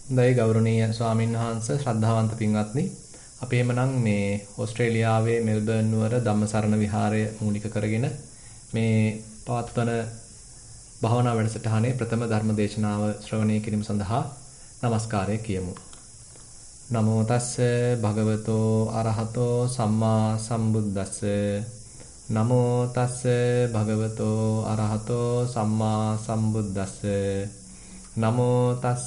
හොඳයි ගෞරවනීය ස්වාමීන් වහන්සේ ශ්‍රද්ධාවන්ත පින්වත්නි අපි එමනම් මේ ඕස්ට්‍රේලියාවේ මෙල්බර්න් නුවර ධම්මසරණ විහාරය මූලික කරගෙන මේ පවත්වන භාවනා වැඩසටහනේ ප්‍රථම ධර්ම දේශනාව ශ්‍රවණය කිරීම සඳහා নমස්කාරය කියමු. නමෝ තස්ස භගවතෝ අරහතෝ සම්මා සම්බුද්දස්ස නමෝ තස්ස භගවතෝ අරහතෝ සම්මා සම්බුද්දස්ස නමෝ තස්ස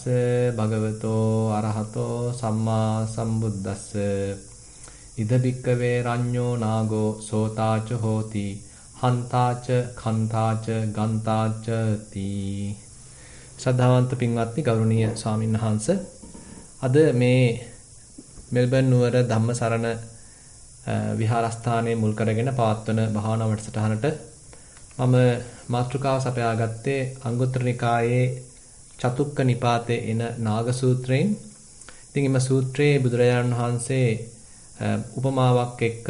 භගවතෝ අරහතෝ සම්මා සම්බුද්දස්ස ඉද බික්කවේ රඤ්ඤෝ නාගෝ සෝතාච හෝති හන්තාච khන්තාච ගන්තාච තී. ශ්‍රද්ධාවන්ත පින්වත්නි ගෞරවනීය ස්වාමීන් වහන්සේ අද මේ මෙල්බර්න් නුවර ධම්මසරණ විහාරස්ථානයේ මුල් කරගෙන පවත්වන භාවනා වැඩසටහනට මම මාතෘකාව සපයාගත්තේ අංගුත්තර නිකායේ චතුක්ක නිපාතේ එන නාග සූත්‍රයෙන්. ඉතින් මේ සූත්‍රයේ බුදුරජාණන් වහන්සේ උපමාවක් එක්ක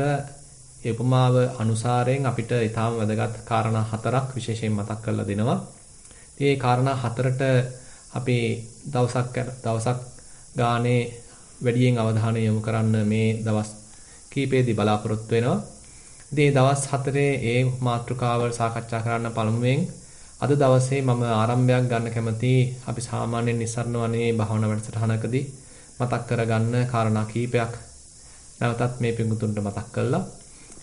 ඒ උපමාව අනුසාරයෙන් අපිට ඊටාම වැදගත් කාරණා හතරක් විශේෂයෙන් මතක් කරලා දෙනවා. මේ කාරණා හතරට අපි දවසක් ගානේ වැඩියෙන් අවධානය යොමු කරන්න මේ දවස් කීපෙදී බලාපොරොත්තු වෙනවා. ඉතින් දවස් හතරේ ඒ මාතෘකාව සාකච්ඡා කරන්න පළමුවෙන් අද දවසේ මම ආරම්භයක් ගන්න කැමති අපි සාමාන්‍යයෙන් නිස්සරණ වනේ භාවනා වැඩසටහනකදී මතක් කරගන්න කාරණා කීපයක් නැවතත් මේ පිඟුතුන්ට මතක් කළා.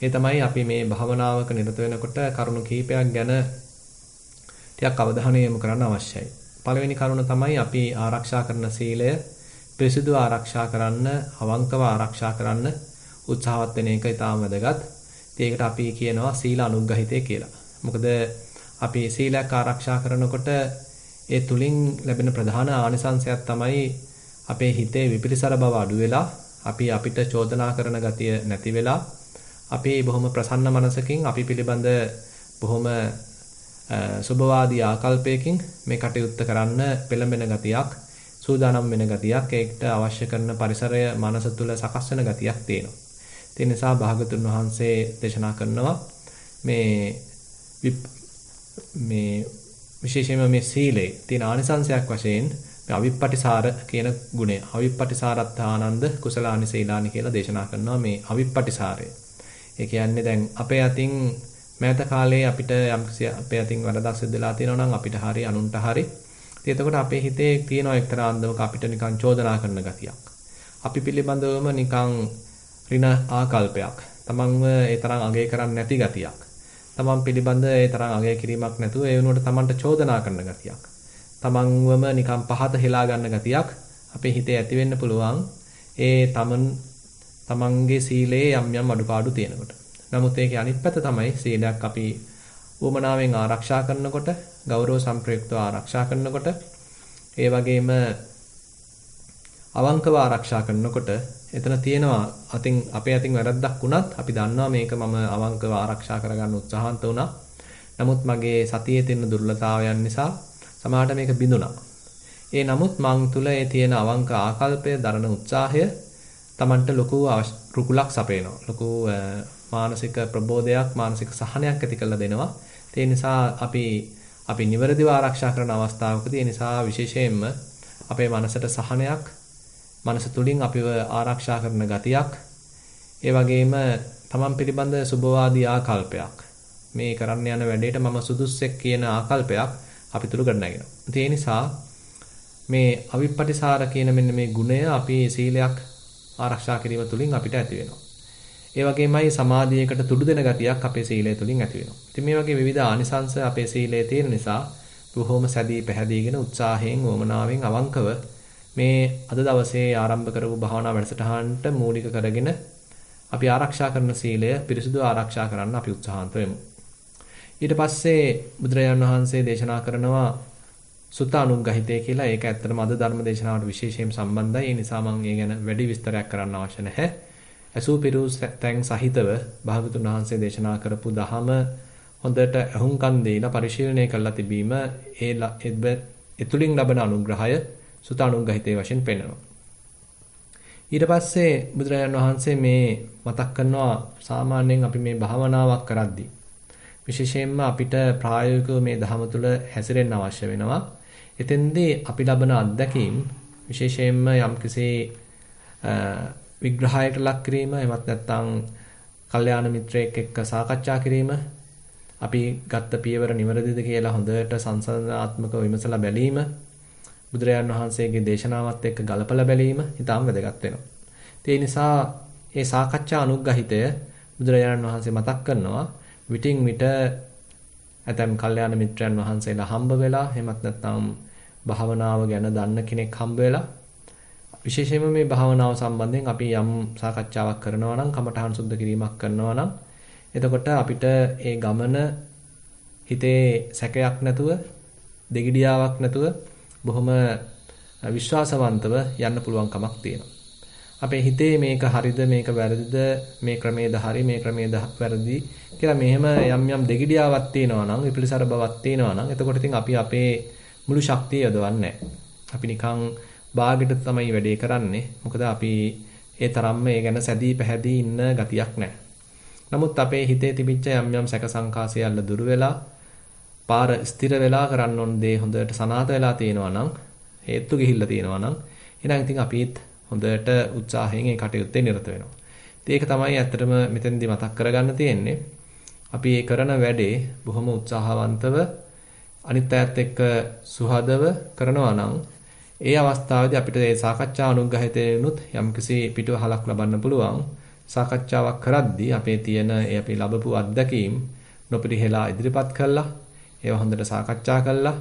ඒ තමයි අපි මේ භාවනාවක නිරත වෙනකොට කරුණු කීපයක් ගැන ටිකක් අවධානය යොමු කරන්න අවශ්‍යයි. පළවෙනි කරුණ තමයි අපි ආරක්ෂා කරන සීලය පිරිසිදු ආරක්ෂා කරන්න, අවංකව ආරක්ෂා කරන්න උත්සාහවත් වෙන එක ඉතාම වැදගත්. ඒකට අපි කියනවා සීල අනුග්‍රහිතය කියලා. මොකද අපි සීලයක් ආරක්ෂා කරනකොට ඒ තුලින් ලැබෙන ප්‍රධාන ආනිසංසයක් තමයි අපේ හිතේ විපිරිසර බව අඩු වෙලා අපි අපිට චෝදනා කරන ගතිය නැති වෙලා අපි බොහොම ප්‍රසන්න මනසකින් අපි පිළිබඳ බොහොම සුභවාදී ආකල්පයකින් මේ කටයුත්ත කරන්න පෙළඹෙන ගතියක්, සූදානම් වෙන ගතියක්, ඒකට අවශ්‍ය කරන පරිසරය මනස තුල සකස් වෙන ගතියක් තියෙනවා. ඒ නිසා භාගතුන් වහන්සේ දේශනා කරනවා මේ විශේෂයෙන්ම මේ සීලේ තියෙන ආනිසංසයක් වශයෙන් මේ අවිප්පටිසාර කියන ගුණය. අවිප්පටිසාරත්ථානන්ද කුසලානි සීලානි කියලා දේශනා කරනවා මේ අවිප්පටිසාරය. ඒ කියන්නේ දැන් අපේ අතින් මෑත කාලේ අපිට යම්කිසි අපේ අතින් වරදක් සිද්ධ වෙලා තියෙනවා නම් අපිට හරි අනුන්ට හරි. ඉතින් එතකොට අපේ හිතේ තියෙන එක්තරා අන්දමක අපිට නිකන් චෝදනා කරන ගතියක්. අපි පිළිබඳවම නිකන් ඍණ ආකල්පයක්. තමන්ව ඒ තරම් අගය කරන්නේ නැති ගතියක්. තමන් පිළිබඳ ඒ තරම් අගය කිරීමක් නැතුව ඒ වෙනුවට තමන්ට චෝදනා කරන ගතියක්. තමන්වම නිකන් පහත හෙලා ගන්න ගතියක් අපේ හිතේ ඇති වෙන්න පුළුවන්. ඒ තමන්ගේ සීලයේ යම් යම් අඩුපාඩු තියෙනකොට. නමුත් ඒකේ අනිත් පැත්ත තමයි සීලයක් අපි උවමනාවෙන් ආරක්ෂා කරනකොට, ගෞරව සම්ප්‍රයුක්තව ආරක්ෂා කරනකොට, ඒ වගේම අවංකව ආරක්ෂා කරනකොට එතන තියෙනවා අපේ අතින් වැරද්දක් වුණත් අපි දන්නවා මේක මම අවංකව ආරක්ෂා කරගන්න උත්සාහන්ත වුණා. නමුත් මගේ සතියේ තියෙන දුර්වලතාවයන් නිසා සමහරට මේක බිඳුණා. ඒ නමුත් මං තුල ඒ තියෙන අවංක ආකල්පය, දරන උත්සාහය Tamanට ලොකු රුකුලක් සපයනවා. ලොකු මානසික ප්‍රබෝධයක්, මානසික සහනයක් ඇති කරලා දෙනවා. ඒ නිසා අපි නිවැරදිව ආරක්ෂා කරන අවස්ථාවකදී ඒ නිසා විශේෂයෙන්ම අපේ මනසට සහනයක්, මනස තුලින් අපිව ආරක්ෂා කරන ගතියක්, ඒ වගේම තමන් පිළිබඳ සුභවාදී ආකල්පයක්, මේ කරන්න යන වැඩේට මම සුදුස්සෙක් කියන ආකල්පයක් අපි තුල ගොඩනගෙනවා. ඒ නිසා මේ අවිප්පටිසාර කියන මෙන්න මේ ගුණය අපි සීලයක් ආරක්ෂා කිරීම තුලින් අපිට ඇති වෙනවා. ඒ වගේමයි සමාධියකට තුඩු දෙන ගතියක් අපේ සීලය තුලින් ඇති වෙනවා. ඉතින් මේ වගේ විවිධ ආනිසංශ අපේ සීලයේ තියෙන නිසා බොහොම සැදී පැහැදීගෙන උත්සාහයෙන්, වමනාවෙන් අවංකව මේ අද දවසේ ආරම්භ කරපු භාවනා වැඩසටහනට මූලික කරගෙන අපි ආරක්ෂා කරන සීලය පිරිසුදු ආරක්ෂා කරන්න අපි උත්සාහන්ත වෙමු. ඊට පස්සේ බුදුරජාණන් වහන්සේ දේශනා කරනවා සුත්ත අනුග්‍රහිතය කියලා. ඒක ඇත්තටම අද ධර්ම දේශනාවට විශේෂයෙන් සම්බන්ධයි. ඒ නිසා මම ඒ ගැන වැඩි විස්තරයක් කරන්න අවශ්‍ය නැහැ. අසූ පිරුස් තැන් සහිතව භාගතුන් වහන්සේ දේශනා කරපු දහම හොඳට අහුම්කම් දීලා පරිශීලනය කරලා තිබීම ඒ තුලින් ලබන අනුග්‍රහය සුත අනුග්‍රහිතේ වශයෙන් පෙන්වනවා. ඊට පස්සේ බුදුරජාණන් වහන්සේ මේ මතක් කරනවා සාමාන්‍යයෙන් අපි මේ භාවනාවක් කරද්දී විශේෂයෙන්ම අපිට ප්‍රායෝගිකව මේ ධහම තුල හැසිරෙන්න අවශ්‍ය වෙනවා. එතෙන්දී අපි ලබන අත්දැකීම් විශේෂයෙන්ම යම්කිසි විග්‍රහයකට ලක් කිරීම එමත් නැත්නම් කල්යාණ මිත්‍රයෙක් එක්ක සාකච්ඡා කිරීම අපි ගත්ත පියවර නිවැරදිද කියලා හොඳට සංසන්දනාත්මකව විමසලා බැලීම බුදුරජාණන් වහන්සේගේ දේශනාවත් එක්ක ගලපලා බැලීම ඊටාම් වැදගත් වෙනවා. ඒ නිසා මේ සාකච්ඡා අනුග්‍රහිතය බුදුරජාණන් වහන්සේ මතක් කරනවා විටින් විට ඇතම් කල්යාණ මිත්‍රයන් වහන්සේලා හම්බ වෙලා එහෙමත් නැත්නම් භාවනාව ගැන දන්න කෙනෙක් හම්බ වෙලා විශේෂයෙන්ම මේ භාවනාව සම්බන්ධයෙන් අපි යම් සාකච්ඡාවක් කරනවා නම් කමඨහන් සුද්ධ කිරීමක් කරනවා නම් එතකොට අපිට ඒ ගමන හිතේ සැකයක් නැතුව දෙගිඩියාවක් නැතුව බොහොම විශ්වාසවන්තව යන්න පුළුවන් කමක් තියෙනවා. අපේ හිතේ මේක හරිද මේක වැරදිද මේ ක්‍රමයේද හරි මේ ක්‍රමයේද වැරදි කියලා මෙහෙම යම් යම් දෙගිඩියාවක් තියෙනවා නම් විපිලිසර බවක් තියෙනවා නම් එතකොට ඉතින් අපි අපේ මුළු ශක්තිය යොදවන්නේ නැහැ. අපි නිකන් බාගෙට තමයි වැඩේ කරන්නේ. මොකද අපි ඒ තරම්ම ඒ ගැන සැදී පැහැදී ඉන්න ගතියක් නැහැ. නමුත් අපේ හිතේ තිබිච්ච යම් යම් සැක සංකා සියල්ල දුරු වෙලා පාර ස්ථිර වෙලා කරන්න ඕන දේ හොඳට සනාථ වෙලා තියෙනවා නම් හේතු ගිහිල්ලා තියෙනවා නම් එහෙනම් ඉතින් අපිත් හොඳට උත්සාහයෙන් ඒ කටයුත්තේ නිරත වෙනවා. ඉතින් ඒක තමයි ඇත්තටම මෙතෙන්දී මතක් කරගන්න තියෙන්නේ. අපි මේ කරන වැඩේ බොහොම උත්සාහවන්තව අනිත් අයත් එක්ක සුහදව කරනවා නම් ඒ අවස්ථාවේදී අපිට මේ සාකච්ඡා අනුග්‍රහිතේනුත් යම්කිසි පිටුවහලක් ලබන්න පුළුවන්. සාකච්ඡාවක් කරද්දී අපේ තියෙන ඒ අපි ලැබපු අත්දැකීම් නොපිරිහෙලා ඉදිරිපත් කළා. ඒවා හොඳට සාකච්ඡා කළා.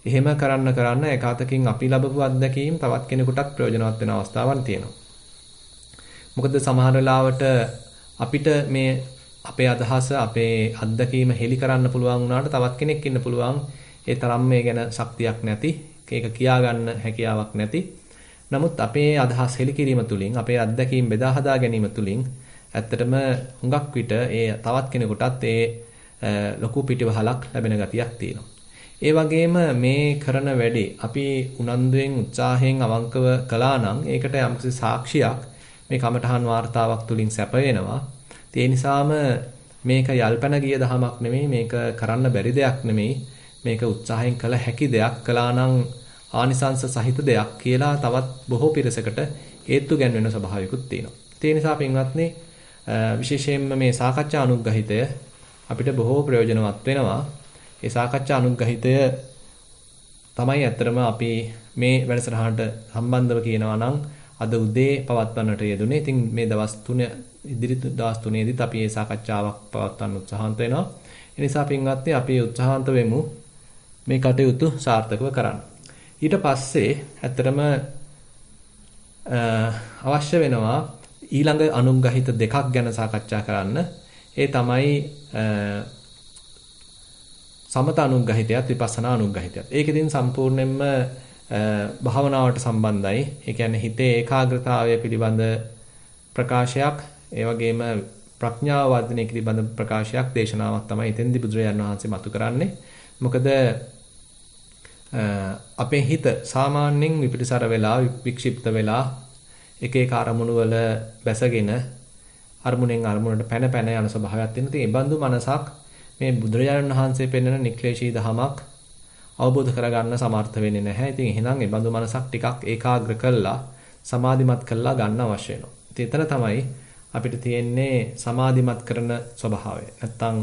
එහෙම කරන්න ඒකාතකින් අපි ලැබපු අත්දැකීම් තවත් කෙනෙකුටත් ප්‍රයෝජනවත් වෙන අවස්ථාවක් තියෙනවා. මොකද සමහර වෙලාවට අපිට මේ අපේ අදහස අපේ අත්දැකීම හෙලි කරන්න පුළුවන් වුණාට තවත් කෙනෙක් ඉන්න පුළුවන් ඒ තරම් මේ ගැන ශක්තියක් නැති, ඒක කියා ගන්න හැකියාවක් නැති. නමුත් අපේ අදහස් හෙලි කිරීම තුලින් අපේ අත්දැකීම් බෙදා හදා ගැනීම තුලින් ඇත්තටම හුඟක් විට ඒ තවත් කෙනෙකුටත් ඒ ලොකු පිටිවහලක් ලැබෙන ගතියක් තියෙනවා. ඒ වගේම මේ කරන වැඩේ අපි උනන්දුවෙන් උත්සාහයෙන් අවංකව කළා නම් ඒකට යම්කිසි සාක්ෂියක් මේ කමඨහන් වාර්තාවක් තුලින් සැප වෙනවා. ඒ නිසාම මේක යල්පැන ගිය දහමක් නෙමෙයි, මේක කරන්න බැරි දෙයක් නෙමෙයි, මේක උත්සාහයෙන් කළ හැකි දෙයක්, කළා නම් ආනිසංස සහිත දෙයක් කියලා තවත් බොහෝ පිරිසකට හේතු ගැන්වෙන ස්වභාවිකුත් තියෙනවා. ඒ නිසා පින්වත්නි විශේෂයෙන්ම මේ සාකච්ඡා අනුග්‍රහිතය අපිට බොහෝ ප්‍රයෝජනවත් වෙනවා. ඒ සාකච්ඡා අනුග්‍රහිතය තමයි ඇත්තටම අපි මේ වැඩසටහනට සම්බන්ධව කියනවා නම් අද උදේ පවත්වන්නට යෙදුනේ. ඉතින් මේ දවස් 3 ඉදිරි දවස් 3ෙදිත් අපි මේ සාකච්ඡාවක් පවත්වන්න උත්සාහන්ත වෙනවා. ඒ නිසා පින්වත්නි අපි උත්සාහන්ත වෙමු මේ කටයුතු සාර්ථකව කරන්න. ඊට පස්සේ ඇත්තටම අවශ්‍ය වෙනවා ඊළඟ අනුග්‍රහිත දෙකක් ගැන සාකච්ඡා කරන්න. ඒ තමයි සමත අනුග්‍රහිතයත් විපස්සනා අනුග්‍රහිතයත්. ඒක ඉතින් සම්පූර්ණයෙන්ම භාවනාවට සම්බන්ධයි. ඒ කියන්නේ හිතේ ඒකාග්‍රතාවය පිළිබඳ ප්‍රකාශයක්, ඒ වගේම ප්‍රඥාව වර්ධනය පිළිබඳ ප්‍රකාශයක්, දේශනාවක් තමයි එතෙන්දී බුදුරජාණන් වහන්සේ මතු කරන්නේ. මොකද අපේ හිත සාමාන්‍යයෙන් විපිරිසර වෙලා, වික්ෂිප්ත වෙලා, එක එක අරමුණු වල බැසගෙන අරමුණෙන් අරමුණට පැන යන ස්වභාවයක් තියෙන. ඉතින් ඒ බඳු මනසක් මේ බුදුරජාණන් වහන්සේ පෙන්වන නික්ලේශී දහමක් අවබෝධ කරගන්න සමර්ථ වෙන්නේ නැහැ. ඉතින් එහෙනම් ඒ බඳු මනසක් ටිකක් ඒකාග්‍ර කළා, සමාධිමත් කළා ගන්න අවශ්‍ය වෙනවා. ඉතින් එතන තමයි අපිට තියෙන්නේ සමාධිමත් කරන ස්වභාවය. නැත්තම්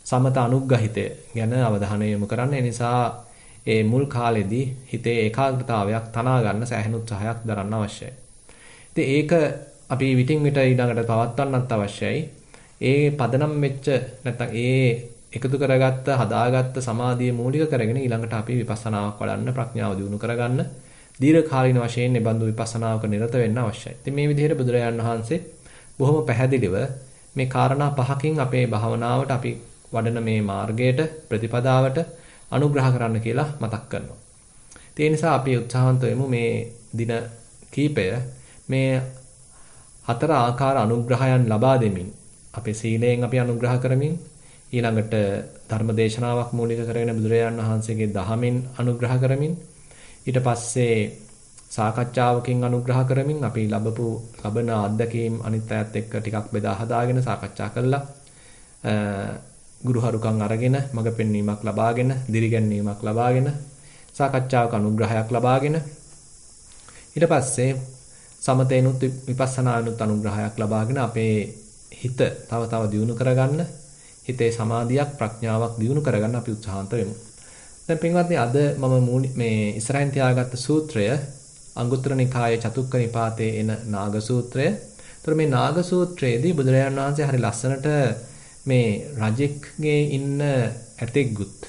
සමත අනුග්‍රහිතය ගැන අවධානය යොමු කරන්න. ඒ නිසා ඒ මුල් කාලෙදී හිතේ ඒකාග්‍රතාවයක් තනා ගන්න සෑහෙන උත්සාහයක් දරන්න අවශ්‍යයි. ඉතින් ඒක අපි විටින් විට ඊළඟට පවත්වන්නත් අවශ්‍යයි. ඒ පදනම් වෙච්ච නැත්තම් ඒ එකතු කරගත්ත හදාගත්ත සමාධිය මූලික කරගෙන ඊළඟට අපි විපස්සනාවක් වඩන්න, ප්‍රඥාව දියුණු කරගන්න දීර්ඝ කාලීන වශයෙන් මේ බඳු විපස්සනාවක නිරත වෙන්න අවශ්‍යයි. ඉතින් මේ විදිහට බුදුරජාණන් වහන්සේ බොහොම පැහැදිලිව මේ කාරණා පහකින් අපේ භාවනාවට අපි වඩන මේ මාර්ගයට, ප්‍රතිපදාවට අනුග්‍රහ කරන්න කියලා මතක් කරනවා. ඒ නිසා අපි උත්සාහන්ත වෙමු මේ දින කීපය මේ හතර ආකාර අනුග්‍රහයන් ලබා දෙමින්, අපේ සීලයෙන් අපි අනුග්‍රහ කරමින්, ඊළඟට ධර්ම දේශනාවක් මූලික කරගෙන බුදුරජාණන් වහන්සේගේ දහමෙන් අනුග්‍රහ කරමින්, ඊට පස්සේ සාකච්ඡාවකින් අනුග්‍රහ කරමින් අපි ලබන අත්දැකීම් අනිත් අයත් එක්ක ටිකක් බෙදා හදාගෙන සාකච්ඡා කළා. ගුරුහරුකම් අරගෙන, මඟ පෙන්වීමක් ලබාගෙන, දිරිගැන්වීමක් ලබාගෙන, සාකච්ඡාවක අනුග්‍රහයක් ලබාගෙන, ඊට පස්සේ සමතේනුත් විපස්සනානුත් අනුග්‍රහයක් ලබාගෙන අපේ හිත තව තව දියුණු කරගන්න, හිතේ සමාධියක් ප්‍රඥාවක් දියුණු කරගන්න අපි උත්සාහන්ත වෙමු. දැන් පින්වත්නි අද මම මේ ඉස්සරහින් තියාගත්ත සූත්‍රය අංගුත්තර නිකායේ චතුක්ක නිපාතේ එන නාග සූත්‍රය. ඒතර මේ නාග සූත්‍රයේදී බුදුරජාණන් වහන්සේ හරි ලස්සනට මේ රජෙක්ගේ ඉන්න ඇතෙක්ගුත්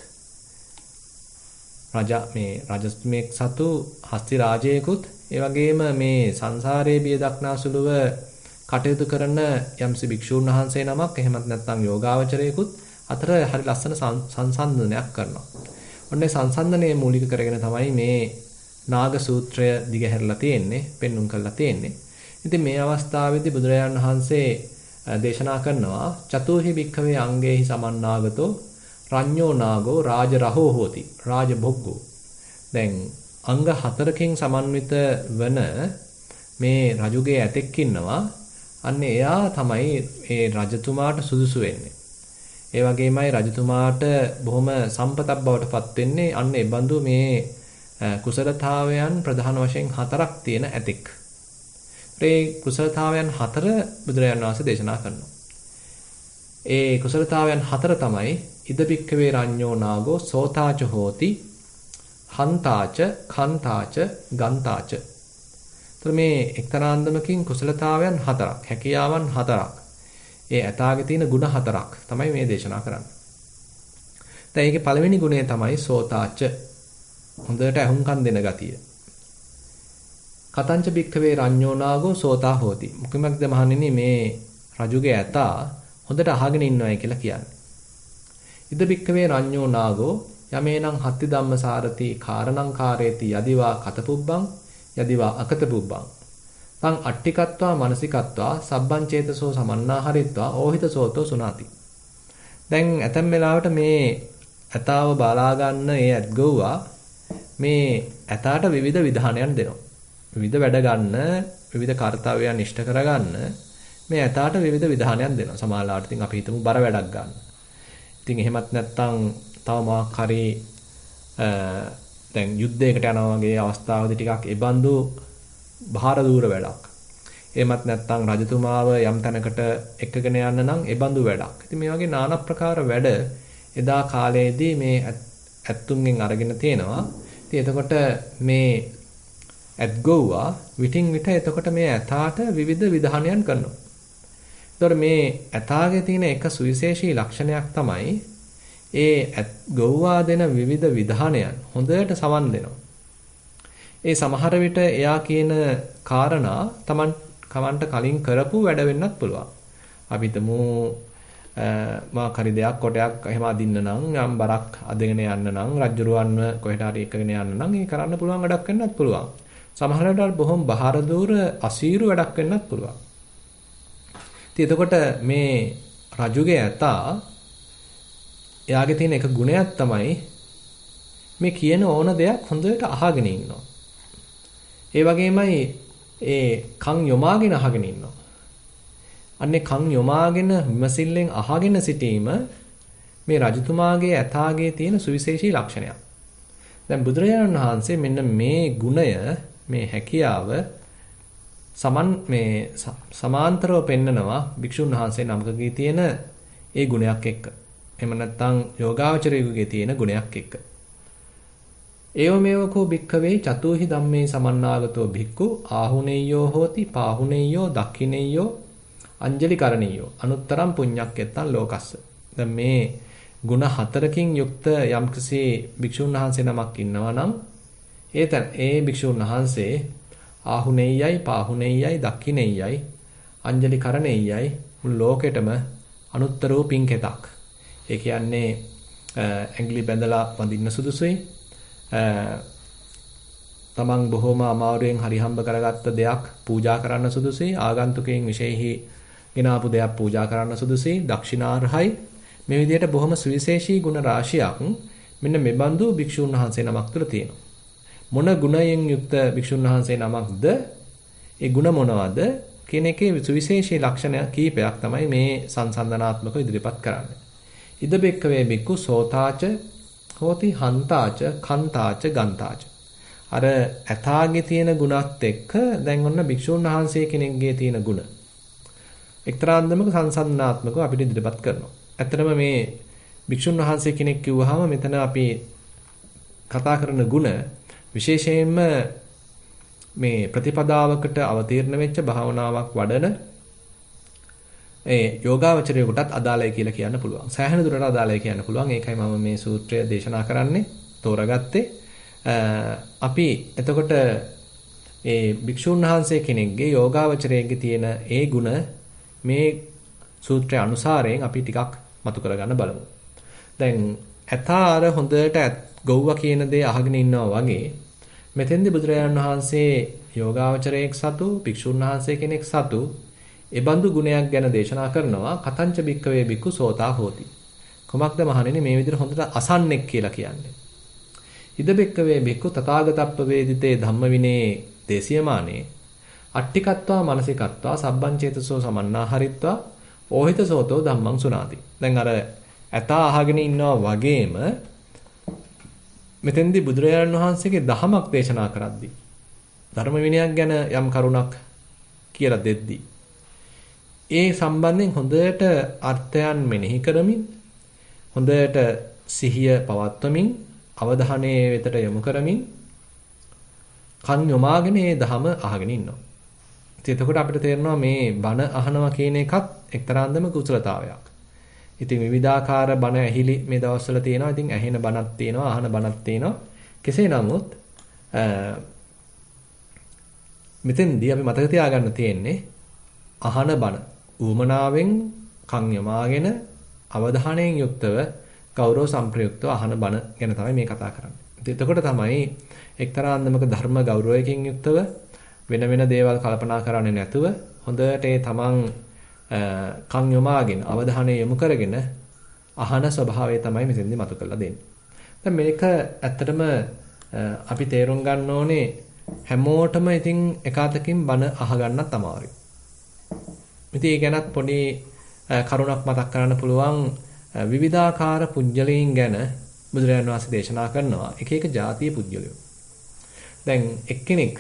රජස්මෙක් සතු හස්ති රාජයෙකුත් ඒ වගේම මේ සංසාරයේ බිය දක්නාසුලුව කටයුතු කරන යම්සි භික්ෂූන් වහන්සේ නමක් එහෙමත් නැත්නම් යෝගාවචරයෙකුත් අතර හරි ලස්සන සංසන්දනයක් කරනවා. ඔන්නේ සංසන්දනයේ මූලික කරගෙන තමයි මේ නාග සූත්‍රය දිගහැරලා තියෙන්නේ, පෙන්눔 කරලා තියෙන්නේ. ඉතින් මේ අවස්ථාවේදී බුදුරජාණන් වහන්සේ දේශනා කරනවා චතුහි භික්ඛවේ අංගේහි සමන්නාගතෝ රඤ්ඤෝ නාගෝ රාජරහෝ හෝති රාජභොග්ගෝ. දැන් අංග 4කින් සමන්විත වන මේ රජුගේ ඇතෙක් ඉන්නවා. අන්න එයා තමයි ඒ රජතුමාට සුදුසු වෙන්නේ. ඒ වගේමයි රජතුමාට බොහොම සම්පතක් බවට පත් වෙන්නේ අන්න ඒ බඳු මේ කුසලතාවයන් ප්‍රධාන වශයෙන් 4ක් තියෙන ඇතෙක්. ඒ කුසලතාවයන් 4 බුදුරජාණන් වහන්සේ දේශනා කරනවා. ඒ කුසලතාවයන් 4 තමයි ඉද බික්කවේ රඤ්ඤෝ නාගෝ සෝතාච හෝති හන්තාච කන්තාච ගන්තාච. ତර මේ එක්තරා අන්දමකින් කුසලතාවයන් 4ක්, හැකියාවන් 4ක්. ඒ ඇතාගේ තියෙන ගුණ 4ක් තමයි මේ දේශනා කරන්නේ. දැන් ඒකේ පළවෙනි ගුණය තමයි සෝතාච. හොඳට අහුම්කම් දෙන ගතිය. කතංච බික්කවේ රඤ්ඤෝ නාගෝ සෝතා හෝති. මොකක්ද මහණෙනි මේ රජුගේ ඇතා හොඳට අහගෙන ඉන්නවයි කියලා කියන්නේ. ඉද බික්කවේ රඤ්ඤෝ නාගෝ යමේනං හත්ති ධම්මසාරති කාරණං කාරේති යදිවා කතපුබ්බං යදිවා අකතපුබ්බං තං අට්ටිකත්වා මනසිකත්වා සබ්බං චේතසෝ සමන්නාහරිත්වා ඕහිතසෝතෝ සුනාති. දැන් ඇතැම් වෙලාවට මේ ඇතාව බලා ගන්න ඒ ඇත්ගොව්වා මේ ඇතාට විවිධ විධානයන් දෙනවා. විවිධ වැඩ ගන්න, විවිධ කාර්යයන් ඉෂ්ට කරගන්න මේ ඇතාට විවිධ විධානයන් දෙනවා. සමහරවිට ඉතින් අපි හිතමු බර වැඩක් ගන්න. ඉතින් එහෙමත් නැත්නම් තව මොකක් හරි දැන් යුද්ධයකට යනවා වගේ අවස්ථාවකදී ටිකක් ඒබඳු බාහිර දූර වැඩක්. එහෙමත් නැත්නම් රජතුමාව යම් තැනකට එක්කගෙන යන්න නම් ඒබඳු වැඩක්. ඉතින් මේ වගේ নানা ප්‍රකාර වැඩ එදා කාලයේදී මේ ඇත්තුන්ගෙන් අරගෙන තියෙනවා. ඉතින් එතකොට මේ ඇත්ගොව්වා විටින් විට එතකොට මේ ඇතාට විවිධ විධානයන් කරනවා. එතකොට මේ ඇතාගේ තියෙන එක සුවිශේෂී ලක්ෂණයක් තමයි ඒ ගොව්වා දෙන විවිධ විධානයන් හොඳට සවන් දෙනවා. ඒ සමහර විට එයා කියන කාරණා තමන්ට කලින් කරපු වැඩ වෙන්නත් පුළුවන්. අපි හිතමු මාකරි දෙයක් කොටයක් එහෙම අදින්න නම් යම් බරක් අදගෙන යන්න නම් රජ්ජුරුවන්ව කොහෙට හරි එකගෙන යන්න නම් ඒ කරන්න පුළුවන් වැඩක් වෙන්නත් පුළුවන්. සමහර වෙලාවට බොහොම බාහිර දూరు අසීරු වැඩක් වෙන්නත් පුළුවන්. ඉතින් එතකොට මේ රජුගේ ඇතා එයාගේ තියෙන එක ගුණයක් තමයි මේ කියන ඕන දෙයක් හොඳට අහගෙන ඉන්නවා. ඒ වගේමයි ඒ කන් යොමාගෙන අහගෙන ඉන්නවා. අන්නේ කන් යොමාගෙන විමසිල්ලෙන් අහගෙන සිටීම මේ රජතුමාගේ ඇතාගේ තියෙන සුවිශේෂී ලක්ෂණයක්. දැන් බුදුරජාණන් වහන්සේ මෙන්න මේ ගුණය, මේ හැකියාව සමාන්තරව පෙන්නනවා භික්ෂුන් වහන්සේ නමකගේ තියෙන ඒ ගුණයක් එක්ක. එහෙම නැත්නම් යෝගාවචරයෙකුගේ තියෙන ගුණයක් එක්ක. ඒවමේවකෝ භික්ඛවේ චතුහි ධම්මේ සමන්නාගතෝ භික්ඛු ආහුනේයෝ හෝති පාහුනේයෝ දක්ඛිනේයෝ අංජලි කරණීයෝ අනුත්තරම් පුඤ්ඤක්කෙත්තං ලෝකස්ස. දැන් මේ ගුණ 4කින් යුක්ත යම්කිසි භික්ෂුන් වහන්සේ නමක් ඉන්නවා නම් ඒ භික්ෂුන් වහන්සේ ආහුනේයයි පාහුනේයයි දක්ඛිනේයයි අංජලි කරණේයයි මුළු ලෝකෙටම අනුත්තර වූ පින්කෙතක්. ඒ කියන්නේ ඇඟිලි බැඳලා වඳින්න සුදුසුයි. තමන් බොහොම අමාරුවෙන් හරිහම්බ කරගත්ත දෙයක් පූජා කරන්න සුදුසුයි. ආගන්තුකයන් විශේෂෙහි ගෙනාපු දෙයක් පූජා කරන්න සුදුසුයි. දක්ෂිනාර්හයි. මේ විදිහට බොහොම සුවිශේෂී ගුණ රාශියක් මෙන්න මෙබඳු භික්ෂුන් වහන්සේ නමක් තුළ තියෙනවා. මොන ගුණයෙන් යුක්ත භික්ෂුන් වහන්සේ නමක්ද? ඒ ගුණ මොනවද? කියන එකේ සුවිශේෂී ලක්ෂණ කීපයක් තමයි මේ සංසන්දනාත්මකව ඉදිරිපත් කරන්නේ. ඉද බෙක්කවේ බික්කු සෝතාච හෝති හන්තාච කන්තාච ගන්තාච. අර ඇතාගේ තියෙන ගුණත් එක්ක දැන් ඔන්න භික්ෂුන් වහන්සේ කෙනෙක්ගේ තියෙන ගුණ එක්තරා අන්දමක සංසන්දනාත්මකව අපිට ඉදිරිපත් කරනවා. ඇත්තටම මේ භික්ෂුන් වහන්සේ කෙනෙක් කිව්වහම මෙතන අපි කතා කරන ගුණ විශේෂයෙන්ම මේ ප්‍රතිපදාවකට අවතීර්ණ වෙච්ච භාවනාවක් වඩන ඒ යෝගාවචරයෙකුටත් අදාළයි කියලා කියන්න පුළුවන්. සෑහෙන දුරට අදාළයි කියන්න පුළුවන්. ඒකයි මම මේ සූත්‍රය දේශනා කරන්නේ, තෝරාගත්තේ. අපි එතකොට ඒ භික්ෂුන් වහන්සේ කෙනෙක්ගේ යෝගාවචරයේ තියෙන ඒ ගුණ මේ සූත්‍රය අනුසාරයෙන් අපි ටිකක් මතු කරගන්න බලමු. දැන් ඇතාර හොඳට ගොව්වා කියන දේ අහගෙන ඉන්නවා වගේ මෙතෙන්දී බුදුරජාණන් වහන්සේ යෝගාවචරයෙක් සතු භික්ෂුන් වහන්සේ කෙනෙක් සතු ඒ බඳු ගුණයක් ගැන දේශනා කරනවා. කතංච භික්කවේ භික්ඛු සෝතා හෝති. කොමක්ද මහණෙනි මේ විදිහට හොඳට අසන්නෙක් කියලා කියන්නේ. ඉද භික්කවේ භික්ඛු තථාගතප්ප වේදිතේ ධම්මවිනේ දේශියමානේ අට්ඨිකත්වා මානසිකත්වා සබ්බං චේතසෝ සමන්නාහරිත්වා ඕහිත සෝතෝ ධම්මං සුනාති. දැන් අර ඇතා අහගෙන ඉන්නවා වගේම මෙතෙන්දී බුදුරජාණන් වහන්සේගේ දහමක් දේශනා කරද්දී ධර්ම විනයක් ගැන යම් කරුණක් කියලා දෙද්දී ඒ සම්බන්ධයෙන් හොඳට අර්ථයන් මෙනෙහි කරමින් හොඳට සිහිය පවත්වමින් අවධානයේ වෙතට යොමු කරමින් කන් යොමාගෙන මේ ධම අහගෙන ඉන්නවා. ඉතින් එතකොට අපිට තේරෙනවා මේ බණ අහනවා කියන එකත් එක්තරා අන්දමක කුසලතාවයක්. ඉතින් විවිධාකාර බණ ඇහිලි මේ දවස්වල තියෙනවා. ඉතින් ඇහෙන බණක් තියෙනවා, අහන බණක් තියෙනවා. කෙසේ නමුත් මෙතෙන්දී අපි මතක තියාගන්න තියෙන්නේ අහන බණ ඌමනාවෙන් කන් යොමාගෙන අවධානයෙන් යුක්තව ගෞරව සම්ප්‍රයුක්තව අහන බණ ගැන තමයි මේ කතා කරන්නේ. එතකොට තමයි එක්තරා අන්දමක ධර්ම ගෞරවයකින් යුක්තව වෙන වෙන දේවල් කල්පනා කරන්නේ නැතුව හොඳට ඒ තමන් කන් යොමාගෙන අවධානය යොමු කරගෙන අහන ස්වභාවය තමයි මෙතෙන්දී මතු කරලා දෙන්නේ. දැන් මේක ඇත්තටම අපි තේරුම් ගන්න ඕනේ හැමෝටම ඉතින් එකාතකින් බණ අහගන්නත් අමාරුයි. ඉතින් ඒ ගැනත් පොඩි කරුණක් මතක් කරන්න පුළුවන් විවිධාකාර පුජ්‍යලීන් ගැන බුදුරජාණන් වහන්සේ දේශනා කරනවා. එක එක ජාතිය පුජ්‍යලයෝ. දැන් එක්කෙනෙක්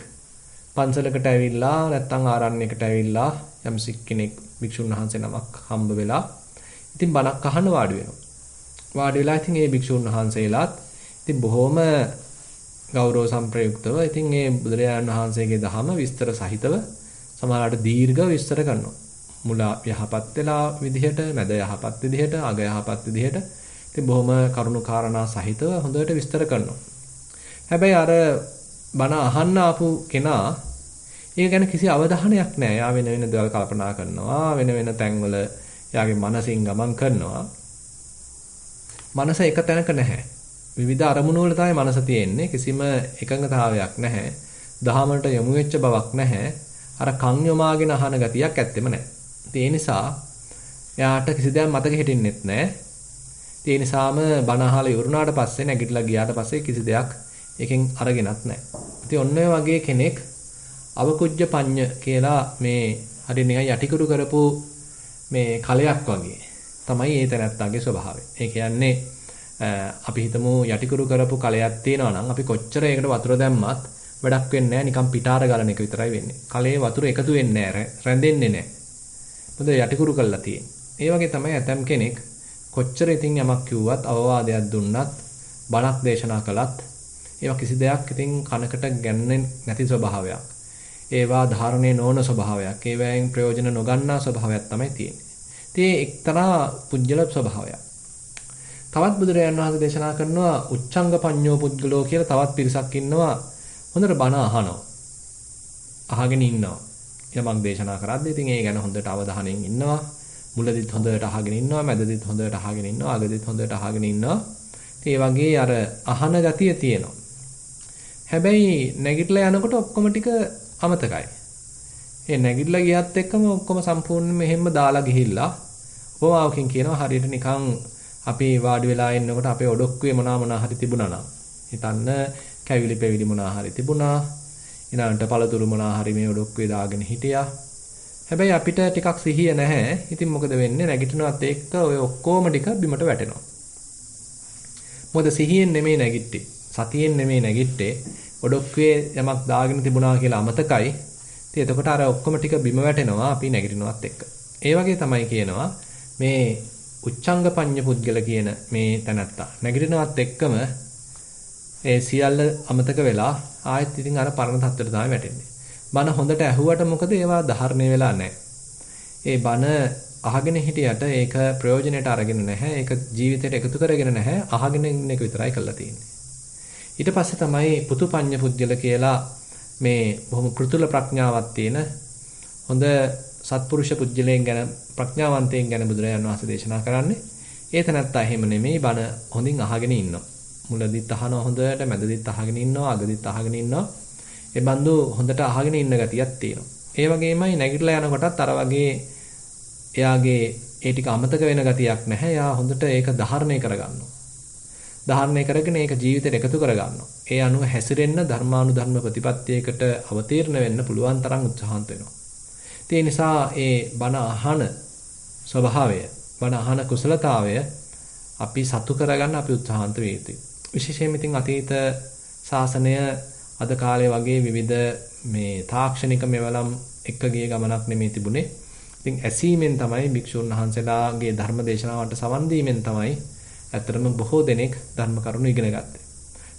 පන්සලකට ඇවිල්ලා නැත්නම් ආරණ්‍යයකට ඇවිල්ලා යම්සි කෙනෙක් භික්ෂුන් වහන්සේ නමක් හම්බ වෙලා ඉතින් බණක් අහන්න වාඩි වෙනවා. වාඩි වෙලා ඉතින් ඒ භික්ෂුන් වහන්සේලාත් ඉතින් බොහොම ගෞරව සම්ප්‍රයුක්තව ඉතින් ඒ බුදුරජාණන් වහන්සේගේ දහම විස්තර සහිතව සමහරවිට දීර්ඝව විස්තර කරනවා. මුල යහපත් වෙලා විදිහට, මැද යහපත් විදිහට, අග යහපත් විදිහට ඉතින් බොහොම කරුණු කාරණා සහිතව හොඳට විස්තර කරනවා. හැබැයි අර බණ අහන්න ආපු කෙනා ඒක ගැන කිසි අවධානයක් නැහැ. යා වෙන වෙන දේවල් කල්පනා කරනවා, වෙන වෙන තැන්වල යාගේ මනසින් ගමන් කරනවා. මනස එක තැනක නැහැ. විවිධ අරමුණු වල තමයි මනස තියෙන්නේ. කිසිම එකඟතාවයක් නැහැ. දහමකට යොමු වෙච්ච බවක් නැහැ. අර කන් යොමාගෙන අහන ගතියක් ඇත්තෙම නැහැ. ඒ නිසා එයාට කිසි දෙයක් මතක හිටින්නෙත් නැහැ. ඒ නිසාම බණ අහලා ඉවරුණාට පස්සේ නැගිටලා ගියාට පස්සේ කිසි දෙයක් එකෙන් අරගෙනත් නැහැ. ඉතින් ඔන්න ඔය වගේ කෙනෙක් අවකුජ්ජ පඤ්ඤ කියලා මේ හරි නිකන් යටිකුරු කරපු මේ කලයක් වගේ තමයි ඒ තැනත්තාගේ ස්වභාවය. ඒ කියන්නේ අපි හිතමු යටිකුරු කරපු කලයක් තියෙනවා නම් අපි කොච්චර ඒකට වතුර දැම්මත් වැඩක් වෙන්නේ නැහැ. නිකන් පිටාර ගලන එක විතරයි වෙන්නේ. කලේ වතුර එකතු වෙන්නේ නැහැ, රැඳෙන්නේ නැහැ. මොකද යටිකුරු කරලා තියෙන්නේ. ඒ වගේ තමයි ඇතම් කෙනෙක් කොච්චර ඉතින් යමක් කිව්වත් අවවාදයක් දුන්නත් බණක් දේශනා කළත් ඒවා කිසි දෙයක් ඉතින් කනකට ගැන්නේ නැති ස්වභාවයක්. ඒවා ධාරණය නොවන ස්වභාවයක්. ඒවායින් ප්‍රයෝජන නොගන්නා ස්වභාවයක් තමයි තියෙන්නේ. ඉතින් එක්තරා පුජ්‍යල ස්වභාවයක්. තවත් බුදුරජාණන් වහන්සේ දේශනා කරනවා උච්ඡංග පඤ්ඤෝ පුද්ගලෝ කියලා තවත් පිරිසක් ඉන්නවා. හොඳට බණ අහනවා. අහගෙන ඉන්නවා. යමක් දේශනා කරද්දී ඉතින් ඒ ගැන හොඳට අවධානයෙන් ඉන්නවා. මුලදිත් හොඳට අහගෙන ඉන්නවා, මැදදිත් හොඳට අහගෙන ඉන්නවා, අගදිත් හොඳට අහගෙන ඉන්නවා. ඉතින් ඒ වගේ අර අහන ගතිය තියෙනවා. හැබැයි නැගිටලා යනකොට ඔක්කොම ටික අමතකයි. ඒ නැගිටලා ගියත් එක්කම ඔක්කොම සම්පූර්ණයෙන්ම එහෙම්ම දාලා ගිහිල්ලා උපමාවකින් කියනවා හරියට නිකන් අපි වාඩි වෙලා ඉන්නකොට අපේ ඔඩොක්කුවේ මොනවා හරි තිබුණා නම් හිතන්න කැවිලි පෙවිලි මොනවා හරි තිබුණා. ඊළඟට පළතුරු මොනවා හරි මේ ඔඩොක්කුවේ දාගෙන හිටියා. හැබැයි අපිට ටිකක් සිහිය නැහැ. ඉතින් මොකද වෙන්නේ? නැගිටිනවත් එක්ක ඔය ඔක්කොම ටික බිමට වැටෙනවා. මොකද සිහියෙන් නෙමෙයි නැගිට්ටේ. සතියෙන් නෙමෙයි නැගිට්ටේ. ඔඩොක්කුවේ යමක් දාගෙන තිබුණා කියලා අමතකයි. ඉතින් එතකොට අර ඔක්කොම ටික බිම වැටෙනවා අපි නැගිටිනවත් එක්ක. ඒ වගේ තමයි කියනවා මේ උච්චංග පඤ්ඤ පුද්ගල කියන මේ තැනත්තා. නැගිටිනවත් එක්කම ඒ සියල්ල අමතක වෙලා ආයෙත් ඉතින් අර පරණ තත්ත්වයට තමයි වැටෙන්නේ. බණ හොඳට ඇහුවට මොකද ඒවා ධාරණය වෙලා නැහැ. ඒ බණ අහගෙන හිටියට ඒක ප්‍රයෝජනෙට අරගෙන නැහැ. ඒක ජීවිතයට එකතු කරගෙන නැහැ. අහගෙන ඉන්න එක විතරයි කරලා තියෙන්නේ. ඊට පස්සේ තමයි පුතුපඤ්ඤ පුද්ගල කියලා මේ බොහොම කෘතුල ප්‍රඥාවක් තියෙන හොඳ සත්පුරුෂ පුජ්‍යලයෙන් ගැන ප්‍රඥාවන්තයෙන් ගැන බුදුරජාණන් වහන්සේ දේශනා කරන්නේ. ඒ තැනත්තා එහෙම නෙමෙයි බණ හොඳින් අහගෙන ඉන්නවා. මුලදිත් අහනවා හොඳට, මැදදිත් අහගෙන ඉන්නවා, අගදිත් අහගෙන ඉන්නවා. ඒ බඳු හොඳට අහගෙන ඉන්න ගතියක් තියෙනවා. ඒ වගේමයි නැගිටලා යනකොටත් අර වගේ එයාගේ ඒ ටික අමතක වෙන ගතියක් නැහැ. එයා හොඳට ඒක ධාරණය කරගන්නවා. ධාරණය කරගෙන ඒක ජීවිතයට එකතු කරගන්නවා. ඒ අනුව හැසිරෙන්න ධර්මානුධර්ම ප්‍රතිපත්තියකට අවතීර්ණ වෙන්න පුළුවන් තරම් උත්සාහන්ත වෙනවා. ඒ නිසා ඒ බණ අහන ස්වභාවය, බණ අහන කුසලතාවය අපි සතු කරගන්න අපි උත්සාහන්ත වෙ යුතුයි. විශේෂයෙන් ඉතින් අතීත ශාසනය අද කාලේ වගේ විවිධ මේ තාක්ෂණික මෙවලම් එක්ක ගිය ගමනක් නෙමෙයි තිබුණේ. ඉතින් ඇසීමෙන් තමයි භික්ෂුන් වහන්සේලාගේ ධර්ම දේශනාවට සවන් දීමෙන් තමයි ඇත්තටම බොහෝ දෙනෙක් ධර්ම කරුණු ඉගෙන ගත්තේ.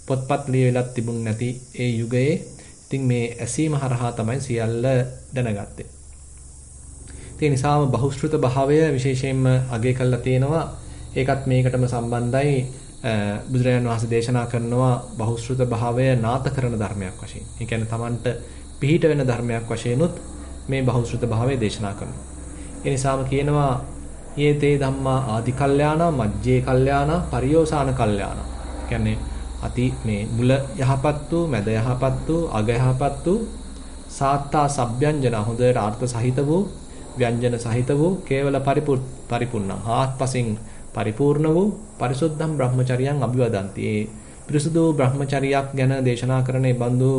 පොත්පත් ලියවිලක් තිබුණ නැති ඒ යුගයේ ඉතින් මේ ඇසීම හරහා තමයි සියල්ල දැනගත්තේ. ඒ නිසාම බහුශ්‍රృత භාවය විශේෂයෙන්ම අගය කරලා තියෙනවා. ඒකත් මේකටම සම්බන්ධයි. බුදුරජාණන් වහන්සේ දේශනා කරනවා බහුශ්‍රృత භාවය නාත කරන ධර්මයක් වශයෙන්. ඒ කියන්නේ Tamanට පිහිට වෙන ධර්මයක් වශයෙන්ුත් මේ බහුශ්‍රృత භාවය දේශනා කරනවා. ඒ නිසාම කියනවා යේතේ ධම්මා ආදි කල්යාණ මජ්ජේ කල්යාණ පරියෝසాన කල්යාණ. කියන්නේ අති මේ මුල යහපත් වූ, මැද යහපත් වූ, අග යහපත් වූ, සාත්තා සබ්යංජන හොඳට අර්ථ සහිත වූ, ව්‍යංජන සහිත වූ, කේවල පරිපූර්ණ ආත්පසින් පරිපූර්ණ වූ පරිසුද්ධම් බ්‍රහ්මචරියං අභිවදಂತಿ. ඒ පිරිසුදු බ්‍රහ්මචරියක් ගැන දේශනා කරන ඒ බඳු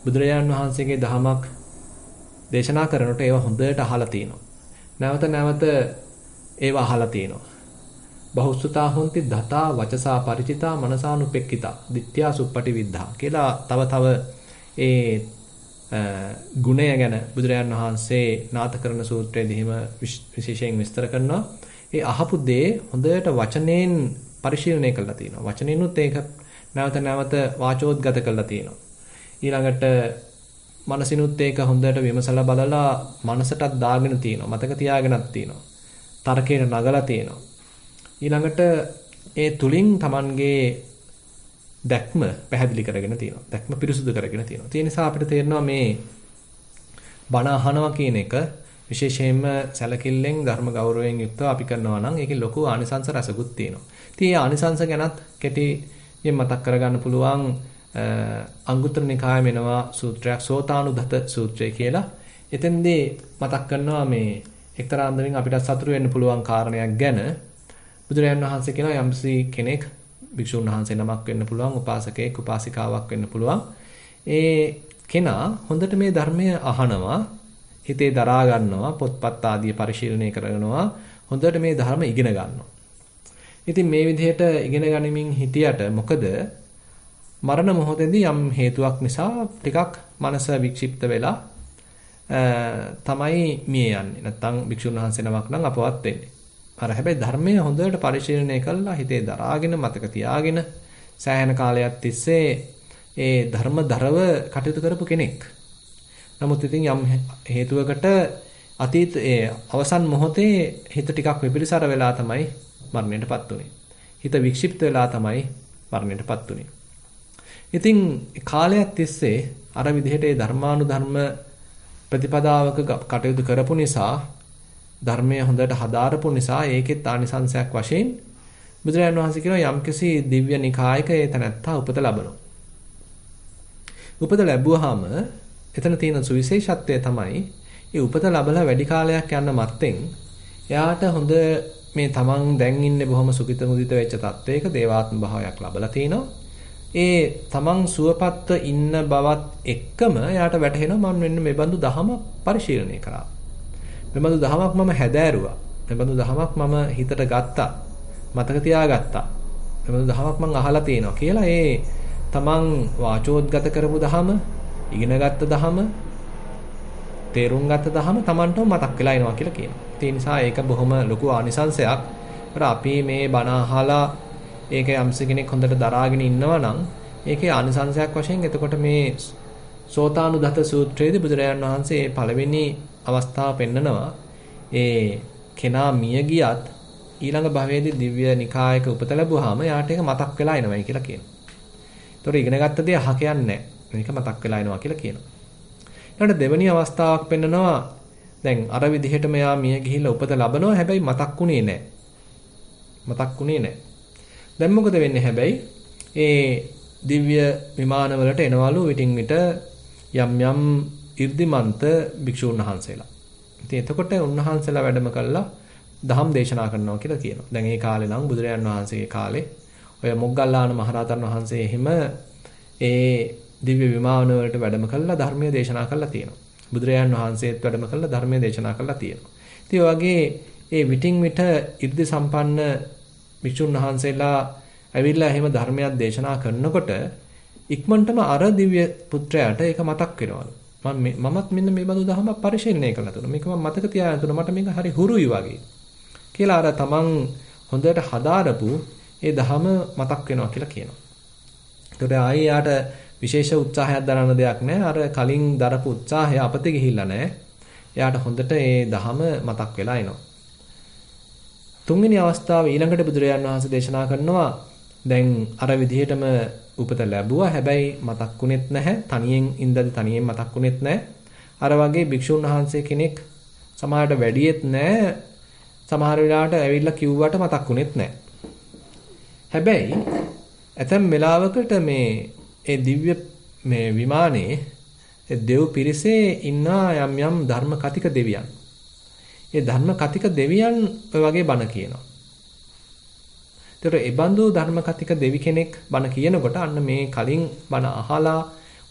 බුදුරජාණන් වහන්සේගේ දහමක් දේශනා කරනකොට ඒවා හොඳට අහලා තිනවා. නැවත නැවත ඒවා අහලා තිනවා. බහුසුතා හොಂತಿ දතා වචසා ಪರಿචිතා මනසානුපෙක්කිතා ditthiya suppati viddha කියලා තව ඒ ගුණය ගැන බුදුරජාණන් වහන්සේ නාත කරන සූත්‍රයේදීම විශේෂයෙන් විස්තර කරනවා. ඒ අහපු දේ හොඳට වචනෙන් පරිශීලනය කරලා තිනවා. වචනෙන්ුත් ඒක නැවත නැවත වාචෝද්ගත කරලා තිනවා. ඊළඟට මනසිනුත් ඒක හොඳට විමසලා බලලා මනසටත් දාගෙන තිනවා. මතක තියාගෙනත් තිනවා. තර්කයෙන් නගලා තිනවා. ඊළඟට ඒ තුලින් Tamanගේ දැක්ම පැහැදිලි කරගෙන තිනවා. දැක්ම පිරිසුදු කරගෙන තිනවා. ඒ නිසා අපිට තේරෙනවා මේ බණ අහනවා කියන එක විශේෂයෙන්ම සැලකිල්ලෙන් ධර්ම ගෞරවයෙන් යුක්තව අපි කරනවා නම් ඒකේ ලොකු ආනිසංස රසකුත් තියෙනවා. ඉතින් මේ ආනිසංස ගැනත් කෙටියෙන් මතක් කරගන්න පුළුවන් අංගුත්තර නිකායේ මෙනවා සූත්‍රයක් සෝතානුදත සූත්‍රය කියලා. එතෙන්දී මතක් කරනවා මේ එක්තරා අන්දමින් අපිට සතුටු වෙන්න පුළුවන් කාරණයක් ගැන බුදුරජාණන් වහන්සේ කියනවා යම්සි කෙනෙක් භික්ෂුන් වහන්සේ නමක් වෙන්න පුළුවන්, උපාසකයෙක්, උපාසිකාවක් වෙන්න පුළුවන්. ඒ කෙනා හොඳට මේ ධර්මය අහනවා, හිතේ දරා ගන්නවා, පොත්පත් ආදී පරිශීලනය කරනවා, හොඳට මේ ධර්ම ඉගෙන ගන්නවා. ඉතින් මේ විදිහට ඉගෙන ගනිමින් හිටියට මොකද මරණ මොහොතේදී යම් හේතුවක් නිසා ටිකක් මනස වික්ෂිප්ත වෙලා තමයි මිය යන්නේ. නැත්තම් භික්ෂුන් වහන්සේ නමක් නම් අපවත් වෙන්නේ. අර හැබැයි ධර්මය හොඳට පරිශීලනය කළා හිතේ දරාගෙන මතක තියාගෙන සෑහෙන කාලයක් තිස්සේ ඒ ධර්මදරව කටයුතු කරපු කෙනෙක්. නමුත් ඉතින් යම් හේතුවකට අතීත ඒ අවසන් මොහොතේ හිත ටිකක් විපිරිසර වෙලා තමයි මරණයටපත් උනේ. හිත වික්ෂිප්ත වෙලා තමයි මරණයටපත් උනේ. ඉතින් කාලයක් තිස්සේ අර විදිහට ඒ ධර්මානුධර්ම ප්‍රතිපදාවක කටයුතු කරපු නිසා ධර්මය හොඳට හදාරපු නිසා ඒකෙත් ආනිසංසයක් වශයෙන් බුදුරජාණන් වහන්සේ කියනවා යම්කිසි දිව්‍ය නිකායක ඒ තැනැත්තා උපත ලබනවා. උපත ලැබුවාම එතන තියෙන සුවිශේෂත්වය තමයි ඒ උපත ලැබලා වැඩි කාලයක් යන මත්තෙන් එයාට හොඳ මේ තමන් දැන් ඉන්නේ බොහොම සුඛිත මුදිත වෙච්ච තත්වයක දේවාත්ම භාවයක් ලැබලා තිනවා. ඒ තමන් සුවපත්ව ඉන්න බවත් එක්කම එයාට වැටහෙනවා මම මෙන්න මේ බඳු දහම පරිශීලනය කරා. මේ බඳු දහමක් මම හැදෑරුවා. මේ බඳු දහමක් මම හිතට ගත්තා. මතක තියාගත්තා. මේ බඳු දහමක් මම අහලා තියෙනවා කියලා ඒ තමන් වාචෝද්ගත කරපු දහම, ඉගෙනගත්ත දහම, තේරුම් ගත්ත දහම තමන්ටම මතක් වෙලා එනවා කියලා කියනවා. ඒ නිසා ඒක බොහොම ලොකු ආනිසංසයක්. අපි මේ බණ අහලා ඒක යම්ස කෙනෙක් හොඳට දරාගෙන ඉන්නවා නම් ඒකේ ආනිසංසයක් වශයෙන් එතකොට මේ සෝතානුදත සූත්‍රයේදී බුදුරජාණන් වහන්සේ මේ පළවෙනි අවස්ථාව පෙන්නනවා. ඒ කෙනා මිය ගියත් ඊළඟ භවයේදී දිව්‍ය නිකායක උපත ලැබුවාම යාට ඒක මතක් වෙලා එනවයි කියලා කියනවා. ඒතොර ඉගෙනගත්ත දේ අහ කියන්නේ මේක මතක් වෙලා එනවා කියලා කියනවා. ඊළඟ දෙවෙනි අවස්ථාවක් පෙන්නනවා. දැන් අර විදිහටම යා මිය ගිහිල්ලා උපත ලබනවා. හැබැයි මතක්ුනේ නැහැ. මතක්ුනේ නැහැ. දැන් මොකද වෙන්නේ හැබැයි? ඒ දිව්‍ය විමාන වලට එනවලු විටින් විට යම් යම් 이르දිමන්ත භික්ෂුන් වහන්සේලා. ඉතින් එතකොට උන්වහන්සේලා වැඩම කළා දහම් දේශනා කරනවා කියලා කියනවා. දැන් ඒ කාලේ නම් බුදුරජාන් වහන්සේගේ කාලේ ඔය මොග්ගල්ලාන මහරහතන් වහන්සේ එහෙම ඒ දිව්‍ය විමාන වලට වැඩම කළා ධර්මයේ දේශනා කළා තියෙනවා. බුදුරජාන් වහන්සේත් වැඩම කළා ධර්මයේ දේශනා කළා තියෙනවා. ඉතින් වගේ ඒ විටින් විට 이르දි සම්පන්න භික්ෂුන් වහන්සේලා ඇවිල්ලා එහෙම ධර්මයක් දේශනා කරනකොට ඉක්මනටම අර දිව්‍ය පුත්‍රයාට ඒක මතක් වෙනවලු. මමත් මෙන්න මේ බඳු දහමක් පරිශීලනය කළා තුන. මේක මම මතක තියාගෙන තුන මට මේක හරි හුරුයි වගේ. කියලා අර තමන් හොඳට හදාරපු ඒ දහම මතක් වෙනවා කියලා කියනවා. ඒකට ආයේ යාට විශේෂ උත්සාහයක් දරන දෙයක් නැහැ. අර කලින් දරපු උත්සාහය අපතේ ගිහිල්ලා නැහැ. එයාට හොඳට ඒ දහම මතක් වෙලා එනවා. තුන්වෙනි අවස්ථාව ඊළඟට බුදුරජාන් වහන්සේ දේශනා කරනවා. දැන් අර විදිහටම උපත ලැබුවා. හැබැයි මතක්ුනේත් නැහැ. තනියෙන් ඉඳදී තනියෙන් මතක්ුනේත් නැහැ. අර වගේ භික්ෂුන් වහන්සේ කෙනෙක් සමහරට වැඩියෙත් නැහැ. සමහර වෙලාවට ඇවිල්ලා කිව්වට මතක්ුනේත් නැහැ. හැබැයි ඇතැම් වෙලාවකට මේ ඒ දිව්‍ය මේ විමානයේ ඒ දෙව් පිරිසේ ඉන්න යම් යම් ධර්ම කතික දෙවියන්. ඒ ධර්ම කතික දෙවියන් ඔය වගේ බණ කියනවා. ඒතර ඒ බඳු ධර්ම කතික දෙවි කෙනෙක් බණ කියනකොට අන්න මේ කලින් බණ අහලා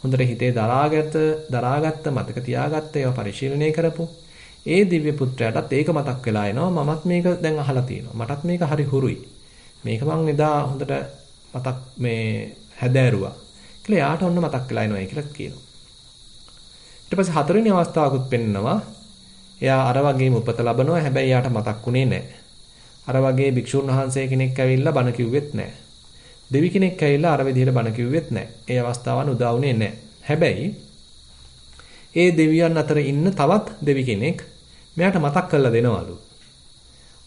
හොඳට හිතේ දරාගත්ත මතක තියාගත්ත ඒවා පරිශීලනය කරපො ඒ දිව්‍ය පුත්‍රයාටත් ඒක මතක් වෙලා එනවා. මමත් මේක දැන් අහලා තියෙනවා. මටත් මේක හරි හුරුයි. මේක මං එදා හොඳට මතක් මේ හැදෑරුවා. කියලා යාට ඔන්න මතක් වෙලා එනවා කියලා කියනවා. ඊට පස්සේ හතරවෙනි අවස්ථාවකුත් පෙන්නනවා. එයා අර වගේම උපත ලබනවා. හැබැයි යාට මතක්ුනේ නැහැ. අර වගේ භික්ෂුන් වහන්සේ කෙනෙක් ඇවිල්ලා බණ කිව්වෙත් නැහැ. දෙවි කෙනෙක් ඇවිල්ලා අර විදිහට බණ කිව්වෙත් නැහැ. ඒ අවස්ථාවන් උදා වුණේ නැහැ. හැබැයි ඒ දෙවියන් අතර ඉන්න තවත් දෙවි කෙනෙක් මෙයාට මතක් කරලා දෙනවලු.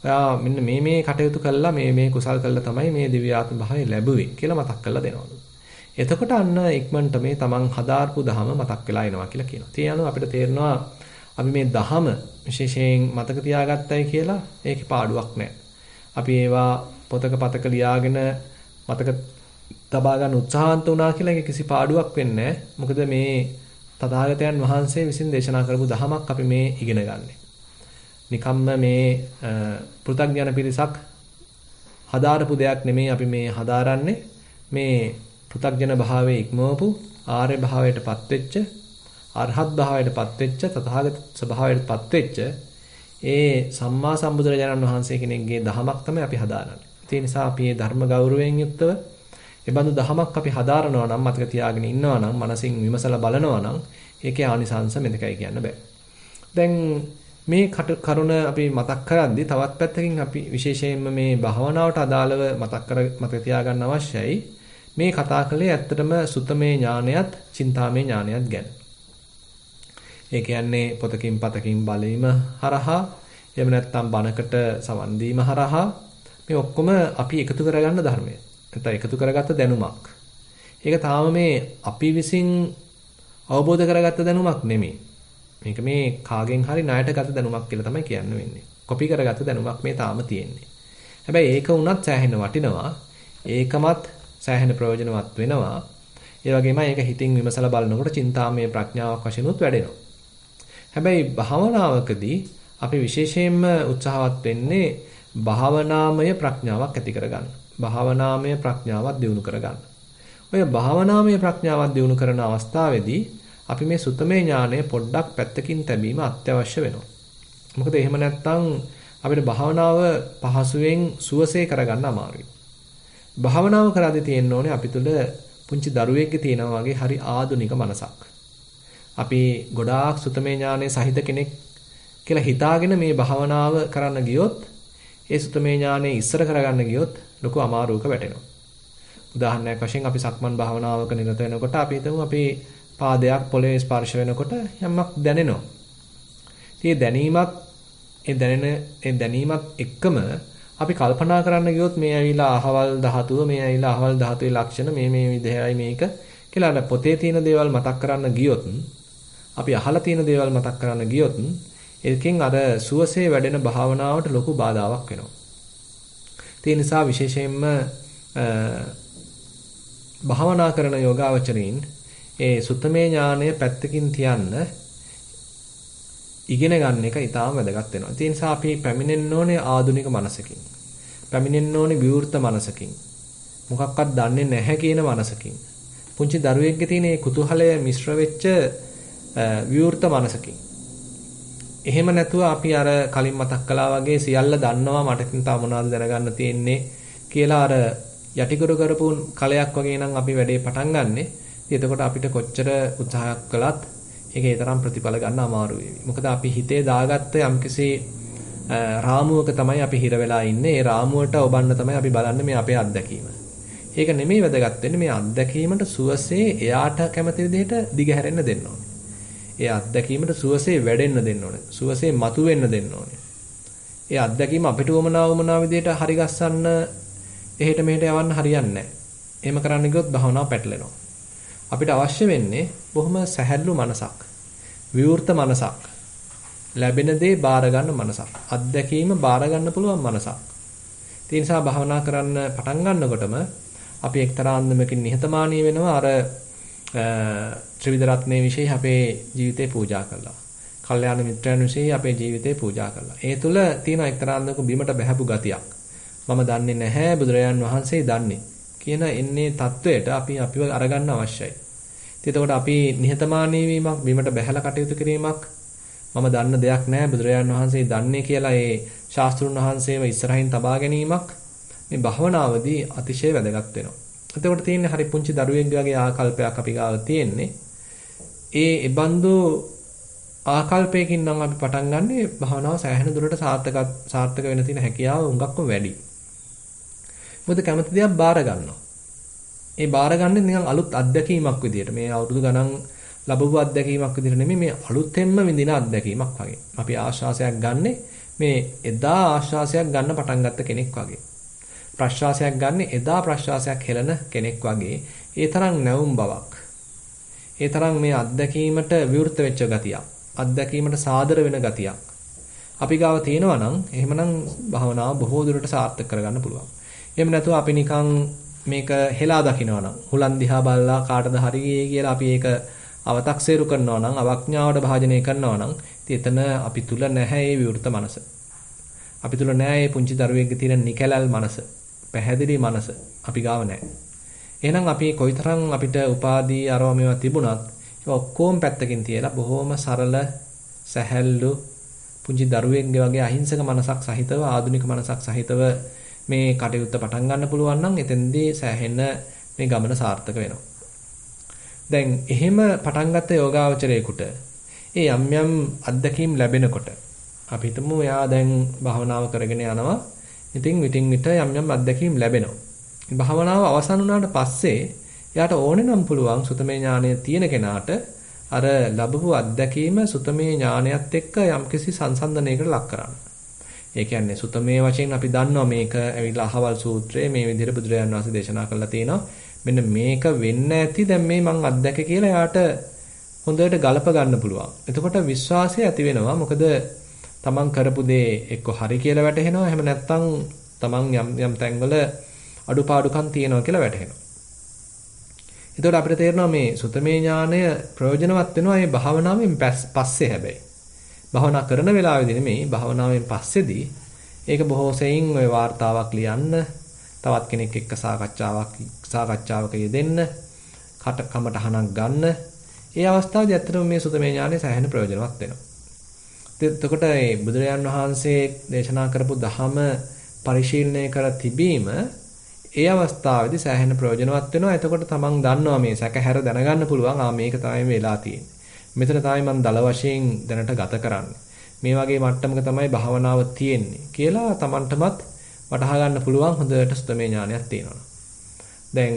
ඔයා මෙන්න මේ කටයුතු කළා මේ කුසල් කළා තමයි මේ දිව්‍යාත්ම භාවය ලැබුවේ කියලා මතක් කරලා දෙනවලු. එතකොට අන්න ඉක්මනට මේ තමන් හදාarpු දහම මතක් වෙලා එනවා කියලා කියනවා. ඒ අනුව අපිට තේරෙනවා අපි මේ දහම විශේෂයෙන් මතක තියාගත්තයි කියලා ඒකේ පාඩුවක් නැහැ. අපි ඒවා පොතක පතක ලියාගෙන මතක තබා ගන්න උත්සාහන්ත වුණා කියලා ඒක කිසි පාඩුවක් වෙන්නේ නැහැ. මොකද මේ තථාගතයන් වහන්සේ විසින් දේශනා කරපු දහමක් අපි මේ ඉගෙන ගන්නෙ. නිකම්ම මේ පෘථග්ජන පිරිසක් හදාරපු දෙයක් නෙමෙයි අපි මේ හදාරන්නේ. මේ පෘථග්ජන භාවයේ ඉක්මවපු ආර්ය භාවයටපත් වෙච්ච අරහත් භාවයටපත් වෙච්ච තථාගත ස්වභාවයටපත් වෙච්ච ඒ සම්මා සම්බුදුරජාණන් වහන්සේ කෙනෙක්ගේ දහමක් තමයි අපි හදාරන්නේ. ඒ නිසා අපි මේ ධර්ම ගෞරවයෙන් යුක්තව ඒ බඳු දහමක් අපි හදාරනවා නම් මතක තියාගෙන ඉන්නවා නම් මනසින් විමසලා බලනවා නම් ඒකේ ආනිසංස මෙතකයි කියන්න බෑ. දැන් මේ කරුණ අපි මතක් කරද්දී තවත් පැත්තකින් අපි විශේෂයෙන්ම මේ භාවනාවට අදාළව මතක තියාගන්න අවශ්‍යයි. මේ කතා කළේ ඇත්තටම සුතමේ ඥානයත්, චින්තාමේ ඥානයත් ගැන. ඒ කියන්නේ පොතකින් පතකින් බලීම හරහා එහෙම නැත්නම් බණකට සවන් දීම හරහා මේ ඔක්කොම අපි එකතු කරගන්න ධර්මය. නැත්නම් එකතු කරගත්ත දැනුමක්. ඒක තාම මේ අපි විසින් අවබෝධ කරගත්ත දැනුමක් නෙමෙයි. මේක මේ කාගෙන් හරි ණයට ගත දැනුමක් කියලා තමයි කියන්න වෙන්නේ. කොපි කරගත්ත දැනුමක් මේ තාම තියෙන්නේ. හැබැයි ඒක වුණත් සෑහෙන වටිනවා. ඒකමත් සෑහෙන ප්‍රයෝජනවත් වෙනවා. ඒ වගේම ඒක හිතින් විමසලා බලනකොට චින්තාමය ප්‍රඥාවක් වශයෙන් උත් වැඩෙනවා. හැබැයි භාවනාවකදී අපි විශේෂයෙන්ම උත්සාහවත් වෙන්නේ භාවනාමය ප්‍රඥාවක් ඇති කරගන්න. භාවනාමය ප්‍රඥාවක් දියුණු කරගන්න. ඔය භාවනාමය ප්‍රඥාවක් දියුණු කරන අවස්ථාවේදී අපි මේ සුතමේ ඥානය පොඩ්ඩක් පැත්තකින් තැබීම අත්‍යවශ්‍ය වෙනවා. මොකද එහෙම නැත්නම් අපිට භාවනාව පහසුවෙන් සුවසේ කරගන්න අමාරුයි. භාවනාව කරද්දී තියෙන්න ඕනේ අපි තුල පුංචි දරුවෙක්ගේ තියෙනවා වගේ හරි ආධුනික මනසක්. අපි ගොඩාක් සුතමේ ඥානයේ සහිත කෙනෙක් කියලා හිතාගෙන මේ භාවනාව කරන්න ගියොත් ඒ සුතමේ ඥානය ඉස්සර කරගන්න ගියොත් ලොකු අමාරුවක වැටෙනවා. උදාහරණයක් වශයෙන් අපි සක්මන් භාවනාවක නිරත වෙනකොට අපි හිතමු අපි පාදයක් පොළවේ ස්පර්ශ වෙනකොට යමක් දැනෙනවා. ඒ දැනීමත් එක්කම අපි කල්පනා කරන්න ගියොත් මේ ඇවිල්ලා අහවල් ධාතුව, මේ ඇවිල්ලා අහවල් ධාතුවේ ලක්ෂණ මේ විදිහයි මේක කියලා අර පොතේ තියෙන දේවල් මතක් කරන්න ගියොත්, අපි අහලා තියෙන දේවල් මතක් කරන්න ගියොත්, ඒකෙන් අර සුවසේ වැඩෙන භාවනාවට ලොකු බාධාවක් වෙනවා. ඒ නිසා විශේෂයෙන්ම භාවනා කරන යෝගාවචරීන් ඒ සුත්තමේ ඥානය පැත්තකින් තියන්න ඉගෙන ගන්න එක ඉතාම වැදගත් වෙනවා. ඒ නිසා අපි පැමිණෙන්න ඕනේ ආධුනික මනසකින්. පැමිණෙන්න ඕනේ විවෘත මනසකින්. මොකක්වත් දන්නේ නැහැ කියන මනසකින්. පුංචි දරුවෙක්ගේ තියෙන මේ කුතුහලය මිශ්‍ර වෙච්ච විවෘත මනසකින්. එහෙම නැතුව අපි අර කලින් මතක් කළා වගේ සියල්ල දන්නවා මට ඉතින් තා මොනවද දැනගන්න තියෙන්නේ කියලා අර යටිකුරු කරපු කලයක් වගේ නම් අපි වැඩේ පටන් ගන්නෙ. එතකොට අපිට කොච්චර උත්සාහයක් කළත් ඒකේ තරම් ප්‍රතිඵල ගන්න අමාරු වෙවි. මොකද අපි හිතේ දාගත්ත යම්කිසි රාමුවක තමයි අපි හිර වෙලා ඉන්නේ. ඒ රාමුවට ඔබන්න තමයි අපි බලන්නේ මේ අපේ අත්දැකීම. ඒක නෙමෙයි වැදගත් වෙන්නේ මේ අත්දැකීමට සුවසේ එයාට කැමති විදිහට දිගහැරෙන්න දෙන්න ඕනේ. ඒ අත්දැකීමට සුවසේ වැඩෙන්න දෙන්න ඕනේ. සුවසේ මතුවෙන්න දෙන්න ඕනේ. ඒ අත්දැකීම අපිට වමනා විදිහට හරි ගස්සන්න එහෙට මෙහෙට යවන්න හරියන්නේ නැහැ. එහෙම කරන්න ගියොත් භාවනාව පැටලෙනවා. අපිට අවශ්‍ය වෙන්නේ බොහොම සැහැල්ලු මනසක්. විවෘත මනසක්. ලැබෙන දේ බාර ගන්න මනසක්. අත්දැකීම බාර ගන්න පුළුවන් මනසක්. ඒ නිසා භාවනා කරන්න පටන් ගන්නකොටම අපි එක්තරා අන්දමකින් නිහතමානී වෙනවා අර ත්‍රිවිධ රත්නයේ විශේෂ අපේ ජීවිතේ පූජා කළා. කල්යාණ මිත්‍රයන් විශේෂ අපේ ජීවිතේ පූජා කළා. ඒ තුල තියෙන එක්තරා අන්දමක බිමට බහැපු ගතියක්. මම දන්නේ නැහැ බුදුරජාන් වහන්සේ දන්නේ කියන එන්නේ தത്വයට අපිව අරගන්න අවශ්‍යයි. එතකොට අපි නිහතමානී වීමක්, බිමට බැහැලා කටයුතු කිරීමක්, මම දන්න දෙයක් නැහැ බුදුරජාන් වහන්සේ දන්නේ කියලා ඒ ශාස්ත්‍රුන් වහන්සේව ඉස්සරහින් තබා ගැනීමක් මේ භවනාවදී අතිශය වැදගත් වෙනවා. එතකොට තියෙන්නේ හරි පුංචි දරුවෙක්ගේ වගේ ආකල්පයක් අපි ගාව තියෙන්නේ. ඒ බඳු ආකල්පයකින් නම් අපි පටන් ගන්නේ භවනාව සෑහෙන දුරට සාර්ථක වෙන තියෙන හැකියාව උඟක්ම වැඩි. මොකද කැමති දේක් බාර ගන්නවා. ඒ බාර ගන්න නිකන් අලුත් අත්දැකීමක් විදියට මේ අවුරුදු ගණන් ලැබුව අත්දැකීමක් විදියට නෙමෙයි මේ අලුතෙන්ම විඳින අත්දැකීමක් වගේ. අපි ආශ්වාසයක් ගන්නෙ මේ එදා ආශ්වාසයක් ගන්න පටන් ගත්ත කෙනෙක් වගේ. ප්‍රශ්වාසයක් ගන්න එදා ප්‍රශ්වාසයක් හෙළන කෙනෙක් වගේ. ඒ තරම් නැවුම් බවක්. ඒ තරම් මේ අත්දැකීමට විවෘත වෙච්ච ගතියක්. අත්දැකීමට සාදර වෙන ගතියක්. අපි ගාව තියෙනවා නම් එහෙමනම් භාවනාව බොහෝ දුරට සාර්ථක කරගන්න පුළුවන්. එහෙම නැතුව අපි නිකන් මේක හෙලා දකිනවා නම් හුලන් දිහා බලලා කාටද හරියේ කියලා අපි ඒක අව탁සේරු කරනවා නම් අවඥාවට භාජනය කරනවා නම් ඉතින් එතන අපි තුල නැහැ මේ විවෘත මනස. අපි තුල නැහැ මේ පුංචි දරුවෙක්ගේ තියෙන නිකැලල් මනස. පැහැදිලි මනස අපි ගාව නැහැ. එහෙනම් අපි කොයිතරම් අපිට උපාදී අරව මේවා තිබුණත් ඒක ඔක්කොම පැත්තකින් තියලා බොහොම සරල සැහැල්ලු පුංචි දරුවෙක්ගේ වගේ අහිංසක මනසක් සහිතව ආධුනික මනසක් සහිතව මේ කටයුත්ත පටන් ගන්න පුළුවන් නම් එතෙන්දී සෑහෙන මේ ගමන සාර්ථක වෙනවා. දැන් එහෙම පටන් ගත්ත යෝගාවචරයේකට ඒ යම් අත්දැකීම් ලැබෙනකොට අපි හිතමු එයා දැන් භාවනාව කරගෙන යනවා. ඉතින් විටින් විට යම් අත්දැකීම් ලැබෙනවා. භාවනාව අවසන් වුණාට පස්සේ එයාට ඕනේ නම් පුළුවන් සුතමේ ඥානය තියෙන කෙනාට අර ලැබපු අත්දැකීම සුතමේ ඥානයත් එක්ක යම්කිසි සංසන්දනයකට ලක් කරන්න. ඒ කියන්නේ සුතමේ වශයෙන් අපි දන්නවා මේක ඇවිල්ලා අහවල් සූත්‍රයේ මේ විදිහට බුදුරජාණන් වහන්සේ දේශනා කරලා තියෙනවා. මෙන්න මේක වෙන්න ඇති දැන් මේ මං අත්දැක කියලා එයාට හොඳට ගලප ගන්න පුළුවන්. එතකොට විශ්වාසය ඇති වෙනවා. මොකද තමන් කරපු දේ එක්ක හරි කියලා වැටහෙනවා. එහෙම නැත්නම් තමන් යම් තැන්වල අඩුපාඩුකම් තියෙනවා කියලා වැටහෙනවා. එතකොට අපිට තේරෙනවා මේ සුතමේ ඥානය ප්‍රයෝජනවත් වෙනවා මේ භාවනාවෙන් පස්සේ හැබැයි. භාවනා කරන වෙලාවෙදී නෙමෙයි භාවනාවෙන් පස්සේදී ඒක බොහෝ සෙයින් ওই වார்த்தාවක් ලියන්න, තවත් කෙනෙක් එක්ක සාකච්ඡාවක යෙදෙන්න, කමටහනක් ගන්න. ඒ අවස්ථාවේදී ඇත්තටම මේ සුතමේ ඥානය සෑහෙන ප්‍රයෝජනවත් වෙනවා. එතකොට මේ බුදුරජාන් වහන්සේ දේශනා කරපු ධහම පරිශීලනය කර තිබීම ඒ අවස්ථාවේදී සෑහෙන ප්‍රයෝජනවත් වෙනවා. එතකොට තමන් දන්නවා මේ සැකහැර දැනගන්න පුළුවන් මේක තමයි වෙලා තියෙන්නේ. මෙතන තමයි මම දල වශයෙන් දැනට ගත කරන්නේ. මේ වගේ මට්ටමක තමයි භාවනාව තියෙන්නේ කියලා තමන්ටමත් වටහා ගන්න පුළුවන් හොඳට සුතමේ ඥානයක් තියෙනවා. දැන්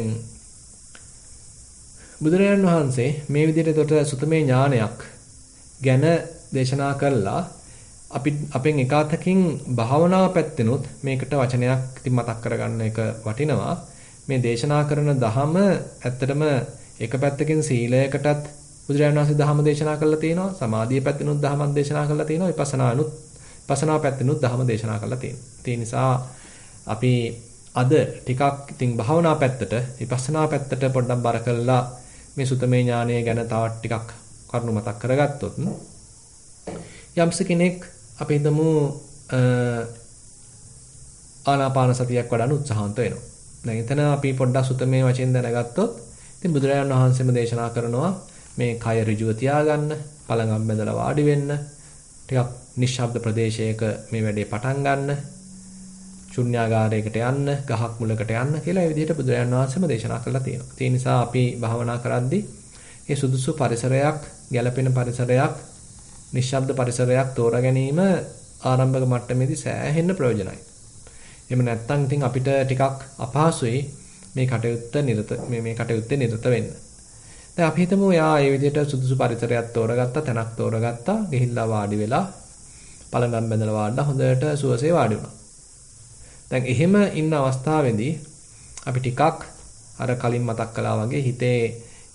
බුදුරජාණන් වහන්සේ මේ විදිහට එතකොට සුතමේ ඥානයක් ගැන දේශනා කළා. අපෙන් එකාතකින් භාවනාව පැත්තෙනුත් මේකට වචනයක් ඉතින් මතක් කරගන්න එක වටිනවා. මේ දේශනා කරන ධහම ඇත්තටම එක පැත්තකින් සීලයකටත් බුදුරජාණන් වහන්සේ ධහම දේශනා කළා තියෙනවා. සමාධිය පැත්තෙනුත් ධහමක් දේශනා කළා තියෙනවා. විපස්සනා පැත්තෙනුත් ධහම දේශනා කළා තියෙනවා. ඒ නිසා අපි අද ටිකක් ඉතින් භාවනා පැත්තට විපස්සනා පැත්තට පොඩ්ඩක් බර කළා මේ සුතමේ ඥානය ගැන තවත් ටිකක් කරුණු මතක් කරගත්තොත් යම්ස කෙනෙක් අපි හිතමු ආනාපාන සතියක් වඩන්න උත්සාහන්ත වෙනවා. දැන් එතන අපි පොඩ්ඩක් සුතමේ වශයෙන් දැනගත්තොත් ඉතින් බුදුරජාණන් වහන්සේම දේශනා කරනවා මේ කය ඍජුව තියාගන්න, පළඟක් බැඳලා වාඩි වෙන්න, ටිකක් නිශ්ශබ්ද ප්‍රදේශයක මේ වැඩේ පටන් ගන්න, ශුන්‍යාගාරයකට යන්න, ගහක් මුලකට යන්න කියලා ඒ විදිහට බුදුරජාණන් වහන්සේම දේශනා කරලා තියෙනවා. ඒ නිසා අපි භාවනා කරද්දී මේ සුදුසු පරිසරයක්, ගැළපෙන පරිසරයක්, නිශ්ශබ්ද පරිසරයක් තෝරා ගැනීම ආරම්භක මට්ටමේදී සෑහෙන්න ප්‍රයෝජනයි. එහෙම නැත්නම් ඉතින් අපිට ටිකක් අපහසුයි මේ කටයුත්තේ නිරත වෙන්න. දැන් අපි හිතමු යා මේ විදිහට සුදුසු පරිසරයක් තෝරගත්තා, තැනක් තෝරගත්තා, ගිහිල්ලා වාඩි වෙලා පළඟක් බැඳලා වාඩිලා හොඳට සුවසේ වාඩි වුණා. දැන් එහෙම ඉන්න අවස්ථාවේදී අපි ටිකක් අර කලින් මතක් කළා වගේ හිතේ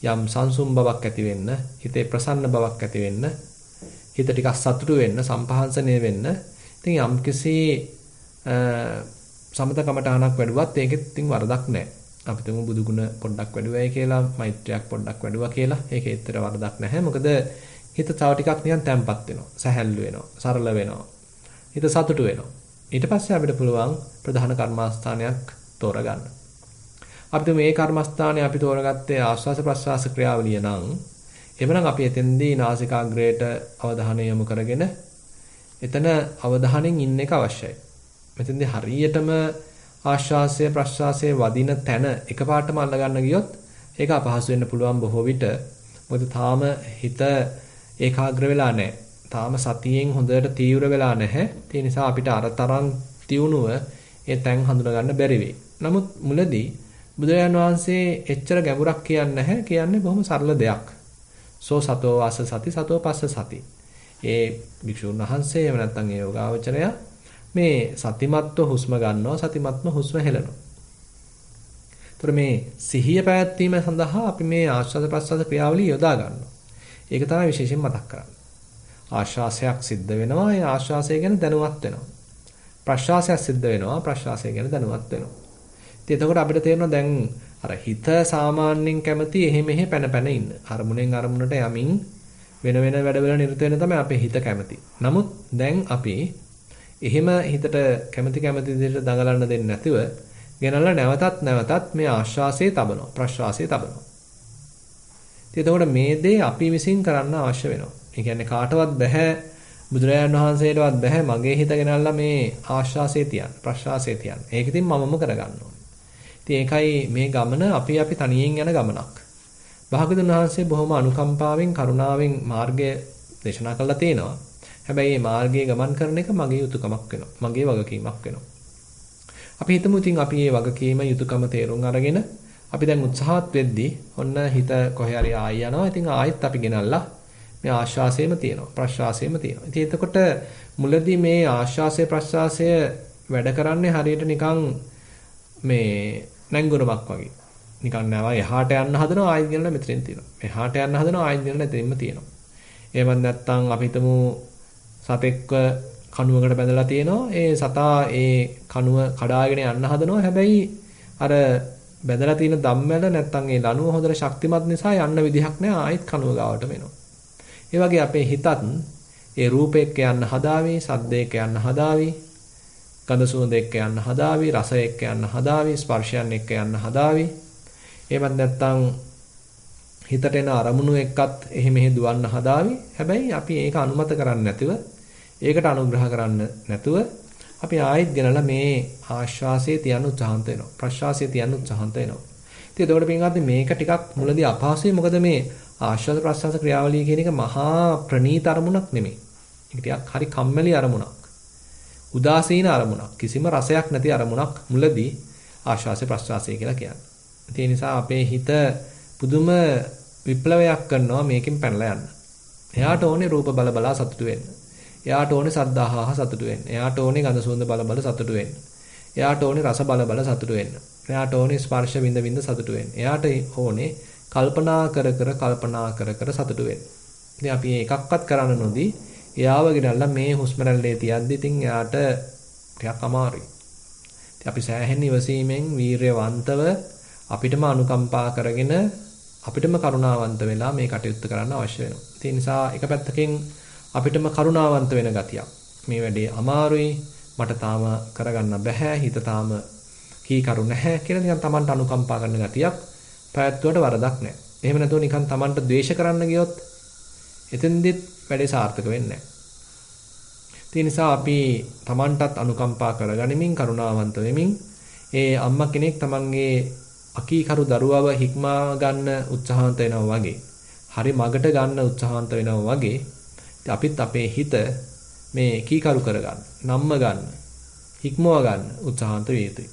යම් සංසුම් බවක් ඇති වෙන්න, හිතේ ප්‍රසන්න බවක් ඇති වෙන්න, හිත ටිකක් සතුටු වෙන්න, සම්පහන්සනය වෙන්න. ඉතින් යම්කිසි සමත කමඨාණක් වැඩුවත් ඒකෙත් ඉතින් වරදක් නැහැ. අපි තුමු බුදු ගුණ පොඩ්ඩක් වැඩුවයි කියලා, මෛත්‍රියක් පොඩ්ඩක් වැඩුවා කියලා ඒකේ ඇත්තට වරදක් නැහැ. මොකද හිත තව ටිකක් නිකන් තැම්පත් වෙනවා, සැහැල්ලු වෙනවා, සරල වෙනවා. හිත සතුටු වෙනවා. ඊට පස්සේ අපිට පුළුවන් ප්‍රධාන කර්මස්ථානයක් තෝරගන්න. අපිට මේ කර්මස්ථානය අපි තෝරගත්තේ ආශ්වාස ප්‍රශ්වාස ක්‍රියාවලිය නම් එhmenan අපි එතෙන්දී නාසිකාග්‍රයට අවධානය යොමු කරගෙන එතන අවධානයෙන් ඉන්න එක අවශ්‍යයි. මෙතෙන්දී හරියටම ආශ්වාසය ප්‍රශ්වාසයේ වදින තැන එකපාරටම අල්ල ගන්න ගියොත් ඒක අපහසු වෙන්න පුළුවන් බොහෝ විට. මොකද තාම හිත ඒකාග්‍ර වෙලා නැහැ. තාම සතියෙන් හොඳට තීව්‍ර වෙලා නැහැ. ඒ නිසා අපිට අර තරම් තියුණුව ඒ තැන් හඳුනා ගන්න බැරි වෙයි. නමුත් මුලදී බුදුරජාණන් වහන්සේ එච්චර ගැඹුරක් කියන්නේ නැහැ. කියන්නේ බොහොම සරල දෙයක්. සෝ සතෝ වාස සති සතෝ පස්ස සති. ඒ භික්ෂුන් වහන්සේ එහෙම නැත්නම් ඒ යෝගාවචරය මේ සතිමත්ව හුස්ම ගන්නවා, සතිමත්ව හුස්ම හෙළනවා. ඒතර මේ සිහිය පැවැත්වීම සඳහා අපි මේ ආශ්වාස ප්‍රශ්වාස ක්‍රියාවලිය යොදා ගන්නවා. ඒක තමයි විශේෂයෙන් මතක් කරන්නේ. ආශ්වාසයක් සිද්ධ වෙනවා, ඒ ආශ්වාසය ගැන දැනුවත් වෙනවා. ප්‍රශ්වාසයක් සිද්ධ වෙනවා, ප්‍රශ්වාසය ගැන දැනුවත් වෙනවා. ඉතින් එතකොට අපිට තේරෙනවා දැන් අර හිත සාමාන්‍යයෙන් කැමති එහෙ මෙහෙ පැන ඉන්න. අරමුණෙන් අරමුණට යමින් වෙන වැඩවල නිරත වෙන තමයි අපේ හිත කැමති. නමුත් දැන් අපි එහෙම හිතට කැමති විදිහට දඟලන්න දෙන්නේ නැතිව ගෙනල්ලා නැවතත් මේ ආශ්වාසයේ තබනවා, ප්‍රශ්වාසයේ තබනවා. ඉතින් එතකොට මේ දේ අපි විසින් කරන්න අවශ්‍ය වෙනවා. ඒ කියන්නේ කාටවත් බෑ, බුදුරජාණන් වහන්සේටවත් බෑ මගේ හිත ගෙනල්ලා මේ ආශ්වාසයේ තියන්න, ප්‍රශ්වාසයේ තියන්න. ඒක ඉතින් මමම කරගන්න ඕනේ. ඉතින් ඒකයි මේ ගමන අපි තනියෙන් යන ගමනක්. භාගතුන් වහන්සේ බොහොම අනුකම්පාවෙන්, කරුණාවෙන් මාර්ගය දේශනා කළා තියෙනවා. හැබැයි මේ මාර්ගයේ ගමන් කරන එක මගේ යුතුයකමක් වෙනවා. මගේ වගකීමක් වෙනවා. අපි හිතමු ඉතින් අපි මේ වගකීම යුතුයකම තේරුම් අරගෙන අපි දැන් උත්සාහත් වෙද්දී ඔන්න හිත කොහේ හරි ආයි යනවා. ඉතින් ආයෙත් අපි ගෙනල්ලා මේ ආශ්වාසයේම තියෙනවා, ප්‍රශ්වාසයේම තියෙනවා. ඉතින් එතකොට මුලදී මේ ආශ්වාසය ප්‍රශ්වාසය වැඩ කරන්නේ හරියට නිකන් මේ නැංගුරමක් වගේ. නිකන් නෑ එහාට යන්න හදනවා ආයෙත් ගෙනල්ලා මෙතනින් තියෙනවා. මෙහාට යන්න හදනවා ආයෙත් ගෙනල්ලා එතනින්ම තියෙනවා. එහෙම නැත්නම් අපි හිතමු සතෙක්ව කණුවකට බැඳලා තියෙනවා. ඒ සතා ඒ කණුව කඩාගෙන යන්න හදනවා. හැබැයි අර බැඳලා තියෙන ධම්මැල නැත්නම් ඒ ලණුව හොඳට ශක්තිමත් නිසා යන්න විදිහක් නැහැ. ආයෙත් කණුව ගාවට එනවා. ඒ වගේ අපේ හිතත් ඒ රූපෙක් යන්න හදාවි, සද්දේක යන්න හදාවි, ගඳ සුවඳ එක්ක යන්න හදාවි, රස එක්ක යන්න හදාවි, ස්පර්ශයන් එක්ක යන්න හදාවි. එහෙමත් නැත්නම් හිතට එන අරමුණු එක්කත් එහෙ මෙහෙ දුවන්න හදාවි. හැබැයි අපි ඒක අනුමත කරන්නේ නැතිව, ඒකට අනුග්‍රහ කරන්න නැතුව අපි ආයෙත් ගෙනලා මේ ආශ්වාසයේ තියන්න උත්සාහන්ත වෙනවා. ප්‍රශ්වාසයේ තියන්න උත්සාහන්ත වෙනවා. ඉතින් එතකොට පින්වත්නි මේක ටිකක් මුලදී අපහසුයි. මොකද මේ ආශ්වාස ප්‍රශ්වාස ක්‍රියාවලිය කියන එක මහා ප්‍රණීත අරමුණක් නෙමෙයි. ඒක ටිකක් හරි කම්මැලි අරමුණක්. උදාසීන අරමුණක්. කිසිම රසයක් නැති අරමුණක් මුලදී ආශ්වාස ප්‍රශ්වාසය කියලා කියන්නේ. ඒ නිසා අපේ හිත පුදුම විප්ලවයක් කරනවා මේකෙන් පැනලා යන්න. එයාට ඕනේ රූප බල බලා සතුටු වෙන්න. එයාට ඕනේ ශබ්ද අහහ සතුටු වෙන්න. එයාට ඕනේ ගඳ සුවඳ බල බල සතුටු වෙන්න. එයාට ඕනේ රස බල බල සතුටු වෙන්න. එයාට ඕනේ ස්පර්ශ විඳ විඳ සතුටු වෙන්න. එයාට ඕනේ කල්පනා කර කර සතුටු වෙන්න. ඉතින් අපි එකක්වත් කරන්න නොදී එයාව ගෙනල්ලා මේ හුස්ම රැල්ලේ තියද්දි ඉතින් එයාට ටිකක් අමාරුයි. ඉතින් අපි සෑහෙන ඉවසීමෙන් වීරයවන්තව අපිටම අනුකම්පා කරගෙන අපිටම කරුණාවන්ත වෙලා මේ කටයුත්ත කරන්න අවශ්‍ය වෙනවා. ඒ නිසා එක පැත්තකින් අපිටම කරුණාවන්ත වෙන ගතියක්. මේ වැඩේ අමාරුයි. මට තාම කරගන්න බෑ. හිත තාම කීකරු නැහැ කියලා නිකන් Tamanට අනුකම්පා කරන ගතියක් පැවැත්වුවට වරදක් නැහැ. එහෙම නැතුව නිකන් Tamanට ද්වේෂ කරන්න ගියොත් එතෙන්දිත් වැඩේ සාර්ථක වෙන්නේ නැහැ. ඒ නිසා අපි Tamanටත් අනුකම්පා කරගනිමින් කරුණාවන්ත වෙමින් ඒ අම්මා කෙනෙක් Tamanගේ අකීකරු දරුවව හික්මා ගන්න උත්සාහන්ත වෙනවා වගේ හරි මගට ගන්න උත්සාහන්ත වෙනවා වගේ අපිත් අපේ හිත මේ කීකරු කරගන්න, නම්ම ගන්න, හික්මව ගන්න උත්සාහන්ත විය යුතුයි.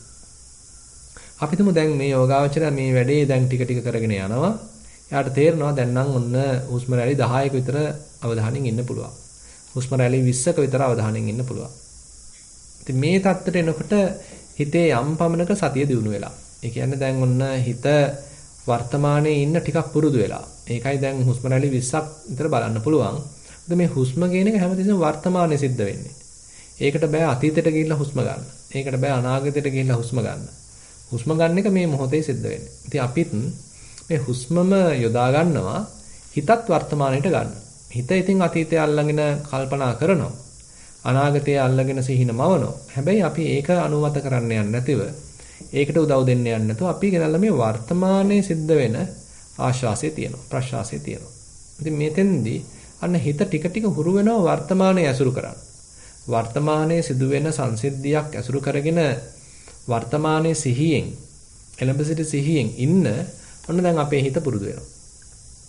අපි තුමු දැන් මේ යෝගාවචරය මේ වැඩේ දැන් ටික ටික කරගෙන යනවා. එයාට තේරෙනවා දැන් නම් ඔන්න හුස්ම රැලි 10ක විතර අවධානයෙන් ඉන්න පුළුවන්. හුස්ම රැලි 20ක විතර අවධානයෙන් ඉන්න පුළුවන්. ඉතින් මේ தත්තට එනකොට හිතේ යම් පමණක සතිය දියුණු වෙලා. ඒ කියන්නේ දැන් ඔන්න හිත වර්තමානයේ ඉන්න ටිකක් පුරුදු වෙලා. ඒකයි දැන් හුස්ම රැලි 20ක් විතර බලන්න පුළුවන්. මොකද මේ හුස්ම කියන එක හැමතිස්සෙම වර්තමානයේ සිද්ධ වෙන්නේ. ඒකට බෑ අතීතයට ගිහිල්ලා හුස්ම ගන්න. ඒකට බෑ අනාගතයට ගිහිල්ලා හුස්ම ගන්න. හුස්ම ගන්න එක මේ මොහොතේ සිද්ධ වෙන්නේ. ඉතින් අපිත් මේ හුස්මම යොදා ගන්නවා හිතත් වර්තමානයට ගන්න. හිත ඉතින් අතීතය අල්ලගෙන කල්පනා කරනවා. අනාගතය අල්ලගෙන සිහින මවනවා. හැබැයි අපි ඒක අනුමත කරන්න යන්නේ නැතිව ඒකට උදව් දෙන්න යන්නේ නැතුව අපි ගෙනල්ලා මේ වර්තමානයේ සිද්ධ වෙන ආශාසය තියෙනවා. ප්‍රශාසය තියෙනවා. ඉතින් මෙතෙන්දී අන්න හිත ටික ටික හුරු වෙනවා වර්තමානයේ ඇසුරු කරන්න. වර්තමානයේ සිදුවෙන සංසිද්ධියක් ඇසුරු කරගෙන වර්තමානයේ සිහියෙන් එළඹ සිටි සිහියෙන් ඉන්න ඔන්න දැන් අපේ හිත පුරුදු වෙනවා.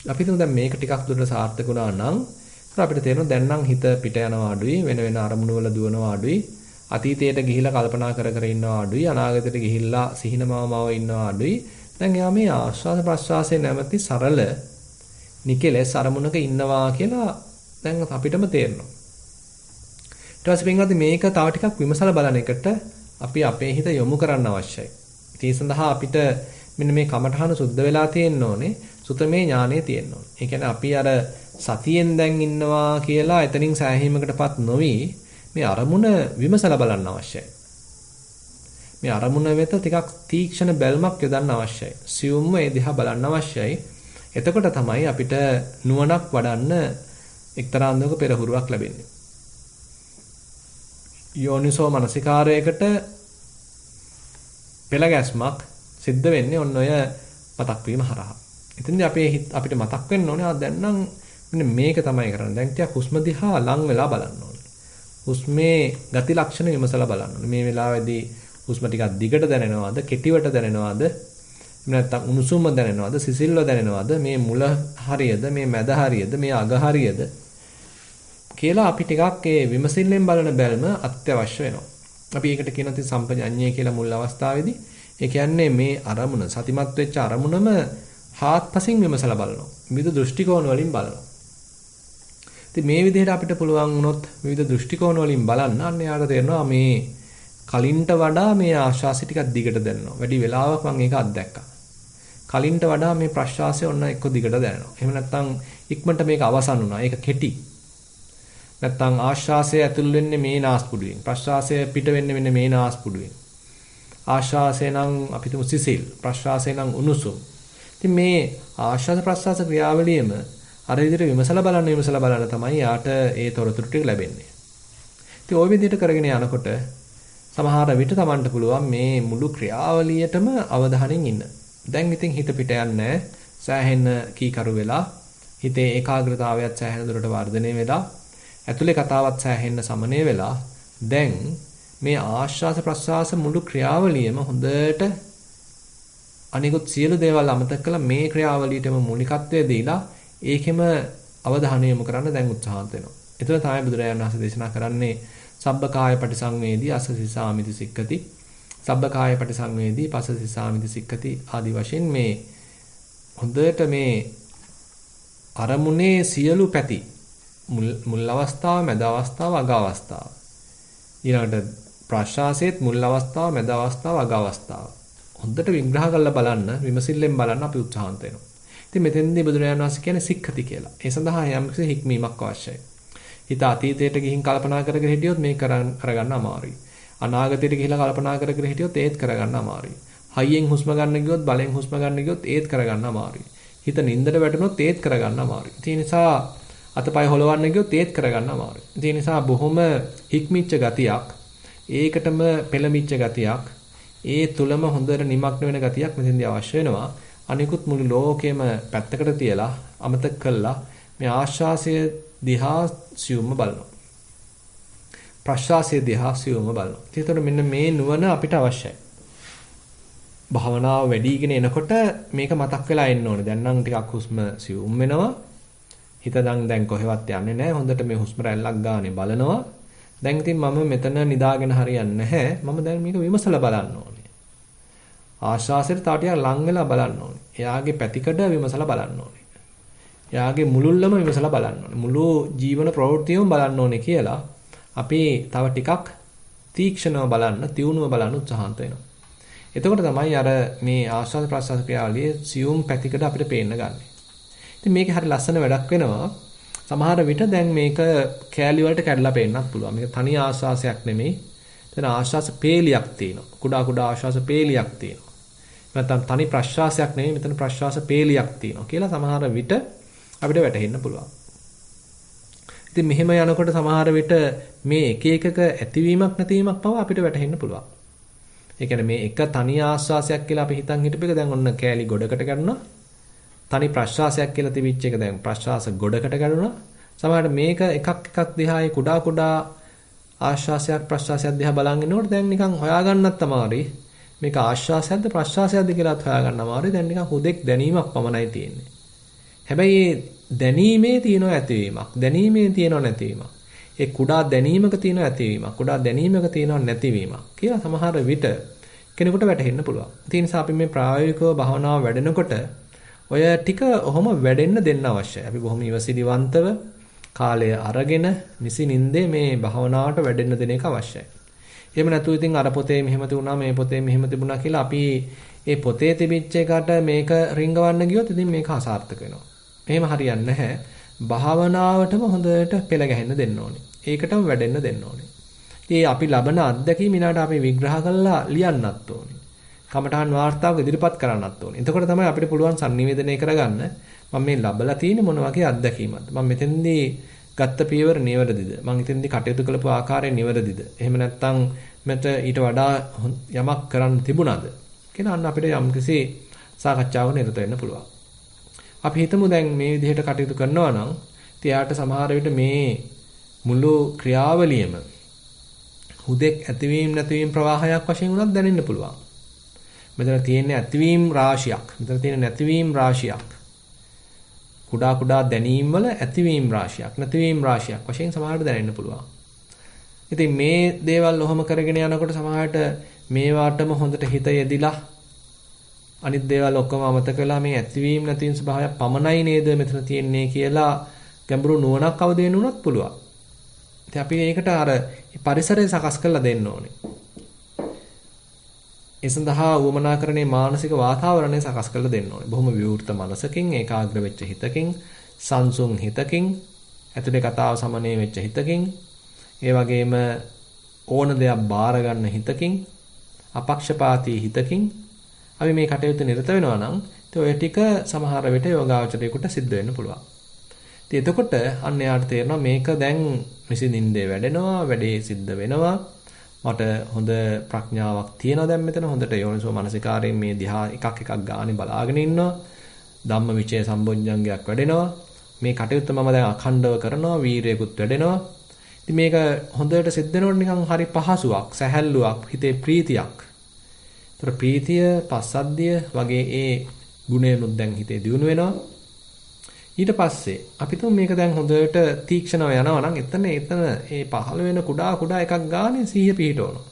අපි හිතමු දැන් මේක ටිකක් දුරට සාර්ථක වුණා නම් අපිට තේරෙනවා දැන් නම් හිත පිට යනවා අඩුයි වෙන වෙන අරමුණු වල දුවනවා අඩුයි අතීතයට ගිහිලා කල්පනා කර කර ඉන්නවා අඩුයි අනාගතයට ගිහිල්ලා සිහිනමවමව ඉන්නවා අඩුයි දැන් එයා මේ ආශ්වාස ප්‍රශ්වාසයේ නැමැති සරල නිකලස් අරමුණක ඉන්නවා කියලා දැන් අපිටම තේරෙනවා. ඊට පස්සේ පින්වත්නි මේක තව ටිකක් විමසලා බලන එකට අපි අපේ හිත යොමු කරන්න අවශ්‍යයි. ඒ සඳහා අපිට මෙන්න මේ කමඨහන සුද්ධ වෙලා තියෙන්න ඕනේ. සුතමේ ඥානෙ තියෙන්න ඕනේ. ඒ කියන්නේ අපි අර සතියෙන් දැන් ඉන්නවා කියලා එතනින් සෑහීමකටපත් නොවි මේ අරමුණ විමසලා බලන්න අවශ්‍යයි. මේ අරමුණ වෙත ටිකක් තීක්ෂණ බැල්මක් යොදන්න අවශ්‍යයි. සියුම්ව ඒ දිහා බලන්න අවශ්‍යයි. එතකොට තමයි අපිට නුවණක් වඩන්න එක්තරා අන්දමක පෙරහුරුවක් ලැබෙන්නේ. යෝනිසෝ මනසිකාරයකට පෙළගැස්මක් සිද්ධ වෙන්නේ ඔන්න ඔය මතක් වීම හරහා. ඉතින්දී අපිට මතක් වෙන්න ඕනේ දැන් නම් මෙන්න මේක තමයි කරන්නේ. දැන් ටික හුස්ම දිහා ලං වෙලා බලන්න ඕනේ. හුස්මේ ගති ලක්ෂණ විමසලා බලන්න ඕනේ. මේ වෙලාවේදී හුස්ම ටිකක් දිගට දැනෙනවද, කෙටිවට දැනෙනවද, නැත්නම් උණුසුම දැනෙනවද, සිසිල්ව දැනෙනවද, මේ මුල හරියද, මේ මැද හරියද, මේ අග හරියද කියලා අපි ටිකක් ඒ විමසිල්ලෙන් බලන බැල්ම අත්‍යවශ්‍ය වෙනවා. අපි ඒකට කියන ඉතින් සම්පජඤ්ඤය කියලා මුල් අවස්ථාවේදී ඒ කියන්නේ මේ අරමුණ සතිමත් වෙච්ච අරමුණම හාත්පසින් විමසලා බලනවා. විවිධ දෘෂ්ටි කෝණ වලින් බලනවා. ඉතින් මේ විදිහට අපිට පුළුවන් වුණොත් විවිධ දෘෂ්ටි කෝණ වලින් බලන්න අන්න යාට තේරෙනවා මේ කලින්ට වඩා මේ ආශ්වාසය ටිකක් දිගට දැනෙනවා. වැඩි වෙලාවක් මම ඒක අත්දැක්කා. කලින්ට වඩා මේ ප්‍රශ්වාසය ඔන්න එක්ක දිගට දැනෙනවා. එහෙම නැත්නම් ඉක්මනට මේක අවසන් වුණා. ඒක කෙටි. නැත්නම් ආශ්වාසය ඇතුල් වෙන්නේ මේ නාස්පුඩුවෙන්. ප්‍රශ්වාසය පිට වෙන්නේ මෙන්න මේ නාස්පුඩුවෙන්. ආශ්වාසය නම් අපි තුමු සිසිල්, ප්‍රශ්වාසය නම් උණුසුම්. ඉතින් මේ ආශ්වාස ප්‍රශ්වාස ක්‍රියාවලියම අර විදිහට විමසලා බලන්න තමයි යාට ඒ තොරතුරු ටික ලැබෙන්නේ. ඉතින් ওই විදිහට කරගෙන යනකොට සමහර විට Tamanට පුළුවන් මේ මුළු ක්‍රියාවලියටම අවධානයෙන් ඉන්න. දැන් ඉතින් හිත පිට යන්නේ සෑහෙන කීකරු වෙලා හිතේ ඒකාග්‍රතාවයත් සෑහෙන දුරට වර්ධනය වෙලා ඇතුලේ කතාවත් සෑහෙන්න සමනය වෙලා දැන් මේ ආශ්වාස ප්‍රශ්වාස මුළු ක්‍රියාවලියම හොඳට අනිකුත් සියලු දේවල් අමතක කරලා මේ ක්‍රියාවලියටම මූලිකත්වය දීලා ඒකෙම අවධානය යොමු කරන්න දැන් උත්සාහන්ත වෙනවා. එතන තමයි බුදුරජාණන් වහන්සේ දේශනා කරන්නේ සබ්බකාය පටිසංවේදී අසසිසාමිති සික්ඛති. සබ්බකාය පටිසංවේදී පසසිසාමිති සික්ඛති ආදි වශයෙන් මේ හොඳට මේ අරමුණේ සියලු පැති මුල් අවස්ථාව, මැද අවස්ථාව, අග අවස්ථාව. ඊළඟට ප්‍රශ්වාසයේත් මුල් අවස්ථාව, මැද අවස්ථාව, අග අවස්ථාව. හොඳට විග්‍රහ කරලා බලන්න, විමසිල්ලෙන් බලන්න අපි උත්සාහන්ත වෙනවා. ඉතින් මෙතෙන්දී බුදුරජාණන් වහන්සේ කියන්නේ සික්ඛති කියලා. ඒ සඳහා යම්කිසි හික්මීමක් අවශ්‍යයි. හිත අතීතයට ගිහින් කල්පනා කරගෙන හිටියොත් මේක කරගන්න අමාරුයි. අනාගතයට ගිහිලා කල්පනා කරගෙන හිටියොත් ඒත් කරගන්න අමාරුයි. හයියෙන් හුස්ම ගන්න ගියොත්, බලෙන් හුස්ම ගන්න ගියොත් ඒත් කරගන්න අමාරුයි. හිත නින්දට වැටුනොත් ඒත් කරගන්න අමාරුයි. ඒ නිසා අතපය හොලවන්න ගියොත් ඒත් කරගන්න අමාරුයි. ඒ නිසා බොහොම හික්මිච්ච ගතියක්, ඒකටම පෙළමිච්ච ගතියක්, ඒ තුලම හොඳට නිමග්න වෙන ගතියක් මෙතෙන්දී අවශ්‍ය වෙනවා. අනිකුත් මුළු ලෝකෙම පැත්තකට තියලා අමතක කළා මේ ආශ්වාසය දිහා සියුම්ම බලනවා. ප්‍රශ්වාසය දිහා සියුම්ම බලනවා. ඒතකොට මෙන්න මේ නුවණ අපිට අවශ්‍යයි. භාවනාව වැඩිගෙන එනකොට මේක මතක් වෙලා එන්න ඕනේ. දැන් නම් ටිකක් හුස්ම සියුම් වෙනවා. හිත දැන් කොහෙවත් යන්නේ නැහැ. හොඳට මේ හුස්ම රැල්ලක් ගානේ බලනවා. දැන් ඉතින් මම මෙතන නිදාගෙන හරියන්නේ නැහැ. මම දැන් මේක විමසලා බලන්න ඕනේ. ආශ්වාසයට තව ටිකක් ලං වෙලා බලන්න ඕනේ. එයාගේ පැතිකඩ විමසලා බලන්න ඕනේ. එයාගේ මුලුල්ලම විමසලා බලන්න ඕනේ. මුළු ජීවන ප්‍රවෘත්තියම බලන්න ඕනේ කියලා අපි තව ටිකක් තීක්ෂණව බලන්න, තියුණුව බලන්න උත්සාහන්ත වෙනවා. එතකොට තමයි අර මේ ආශ්වාස ප්‍රශ්වාස ක්‍රියාවලියේ සියුම් පැතිකඩ අපිට පේන්න ගන්න. ඉතින් මේකේ හරි ලස්සන වැඩක් වෙනවා. සමහර විට දැන් මේක කෑලි වලට කැඩලා පේන්නත් පුළුවන්. මේක තනි ආශ්වාසයක් නෙමෙයි. එතන ආශ්වාස පේලියක් තියෙනවා. කුඩා කුඩා ආශ්වාස පේලියක් තියෙනවා. නැත්නම් තනි ප්‍රශ්වාසයක් නෙමෙයි, මෙතන ප්‍රශ්වාස පේලියක් තියෙනවා කියලා සමහර විට අපිට වැටහෙන්න පුළුවන්. ඉතින් මෙහෙම යනකොට සමහර විට මේ එක එකක ඇතිවීමක් නැතිවීමක් පව අපිට වැටහෙන්න පුළුවන්. ඒ කියන්නේ මේ එක තනි ආශ්වාසයක් කියලා අපි හිතන් හිටපු එක දැන් ඔන්න කෑලි ගොඩකට ගන්නවා. තනි ප්‍රශ්වාසයක් කියලා තිබිච්ච එක දැන් ප්‍රශ්වාස ගොඩකට ගන්නවා. සමහරවිට මේක එකක් දිහායේ කුඩා කුඩා ආශ්වාසයක් ප්‍රශ්වාසයක් දිහා බලන් ඉන්නකොට දැන් නිකන් හොයාගන්නත් අමාරුයි. මේක ආශ්වාසයක්ද ප්‍රශ්වාසයක්ද කියලාත් හොයාගන්න අමාරුයි. දැන් නිකන් හුදෙක් දැනීමක් පමණයි තියෙන්නේ. හැබැයි දැනීමේ තියෙන ඇතිවීමක්, දැනීමේ තියෙන නැතිවීමක්. ඒ කුඩා දැනීමක තියෙන ඇතිවීමක්, කුඩා දැනීමක තියෙන නැතිවීමක් කියලා සමහර විට කෙනෙකුට වැටහෙන්න පුළුවන්. ඒ නිසා අපි මේ ප්‍රායෝගිකව භාවනාව වැඩෙනකොට ඔය ටික ඔහොම වැඩෙන්න දෙන්න අවශ්‍යයි. අපි බොහොම ඉවසිලිවන්තව කාලය අරගෙන නිසි නින්දේ මේ භාවනාවට වැඩෙන්න දෙන එක අවශ්‍යයි. එහෙම නැතුව ඉතින් අර පොතේ මෙහෙම තිබුණා, මේ පොතේ මෙහෙම තිබුණා කියලා අපි ඒ පොතේ තිබිච්ච එකට මේක රිංගවන්න ගියොත් ඉතින් මේක අසාර්ථක වෙනවා. එහෙම හරියන්නේ නැහැ. භාවනාවටම හොඳට පෙළ ගැහෙන්න දෙන්න ඕනේ. ඒකටම වැඩෙන්න දෙන්න ඕනේ. ඉතින් අපි ලබන අත්දැකීම් ඊළාට අපි විග්‍රහ කරලා ලියන්නත් ඕනේ. කමඨාන් වාර්තාවක ඉදිරිපත් කරන්නත් ඕනේ. එතකොට තමයි අපිට පුළුවන් sannivedanaya කරගන්න මම මේ ලබලා තියෙන මොන වගේ අත්දැකීමක්ද? මම මෙතෙන්දී ගත්ත පියවර නිවැරදිද? මම එතෙන්දී කටයුතු කළපු ආකාරය නිවැරදිද? එහෙම නැත්නම් මට ඊට වඩා යමක් කරන්න තිබුණාද? කියලා අන්න අපිට යම්කිසි සාකච්ඡාවක නිරත වෙන්න පුළුවන්. අපි හිතමු දැන් මේ විදිහට කටයුතු කරනවා නම් එයාට සමහර විට මේ මුළු ක්‍රියාවලියම හුදෙක් ඇතිවීම නැතිවීම ප්‍රවාහයක් වශයෙන් උනත් දැනෙන්න පුළුවන්. මෙතන තියෙන ඇතිවීම රාශියක්, මෙතන තියෙන නැතිවීම රාශියක්. කුඩා කුඩා දැනීම් වල ඇතිවීම රාශියක්, නැතිවීම රාශියක් වශයෙන් සමහරට දැනෙන්න පුළුවන්. ඉතින් මේ දේවල් ඔහොම කරගෙන යනකොට සමහරට මේවාටම හොඳට හිත යෙදිලා අනිත් දේවල් ඔක්කොම අමතක වෙලා මේ ඇතිවීම නැතිවීම ස්වභාවය පමණයි නේද මෙතන තියෙන්නේ කියලා ගැඹුරු නුවණක් අවදි වෙන්න උනත් පුළුවන්. ඉතින් අපි ඒකට අර පරිසරය සකස් කරලා දෙන්න ඕනේ. ඒ සඳහා වමනා කරන්නේ මානසික වාතාවරණය සකස් කරලා දෙන්න ඕනේ. බොහොම විවෘත මනසකින්, ඒකාග්‍ර වෙච්ච හිතකින්, සංසුන් හිතකින්, ඇතුලේ කතාව සමනය වෙච්ච හිතකින්, ඒ වගේම ඕන දෙයක් බාර ගන්න හිතකින්, අපක්ෂපාතී හිතකින් අපි මේ කටයුතු නිරත වෙනවා නම් ඔය ටික සමහර විට යෝගාචරයකට සිද්ධ වෙන්න පුළුවන්. ඉතින් එතකොට අන්න යාට තේරෙනවා මේක දැන් නිසින්ින්දේ වැඩෙනවා, වැඩේ සිද්ධ වෙනවා. මට හොඳ ප්‍රඥාවක් තියෙනවා දැන් මෙතන. හොඳට යෝනිසෝ මනසිකාරයෙන් මේ දිහා එකක් ගානේ බලාගෙන ඉන්නවා. ධම්මවිචය සම්බොජ්ජංගයක් වැඩෙනවා. මේ කටයුත්ත මම දැන් අඛණ්ඩව කරනවා, වීරයෙකුත් වැඩෙනවා. ඉතින් මේක හොඳට සිද්ධ වෙනකොට නිකන් හරි පහසුවක්, සැහැල්ලුවක්, හිතේ ප්‍රීතියක්. ඒතර ප්‍රීතිය, පස්සද්ධිය වගේ ඒ ගුණයනුත් දැන් හිතේ දියුණු වෙනවා. ඊට පස්සේ අපි තුන් මේක දැන් හොඳට තීක්ෂණව යනවා නම් එතන ඒ පහළ වෙන කුඩා එකක් ගානේ සිහිය පිහිටවනවා.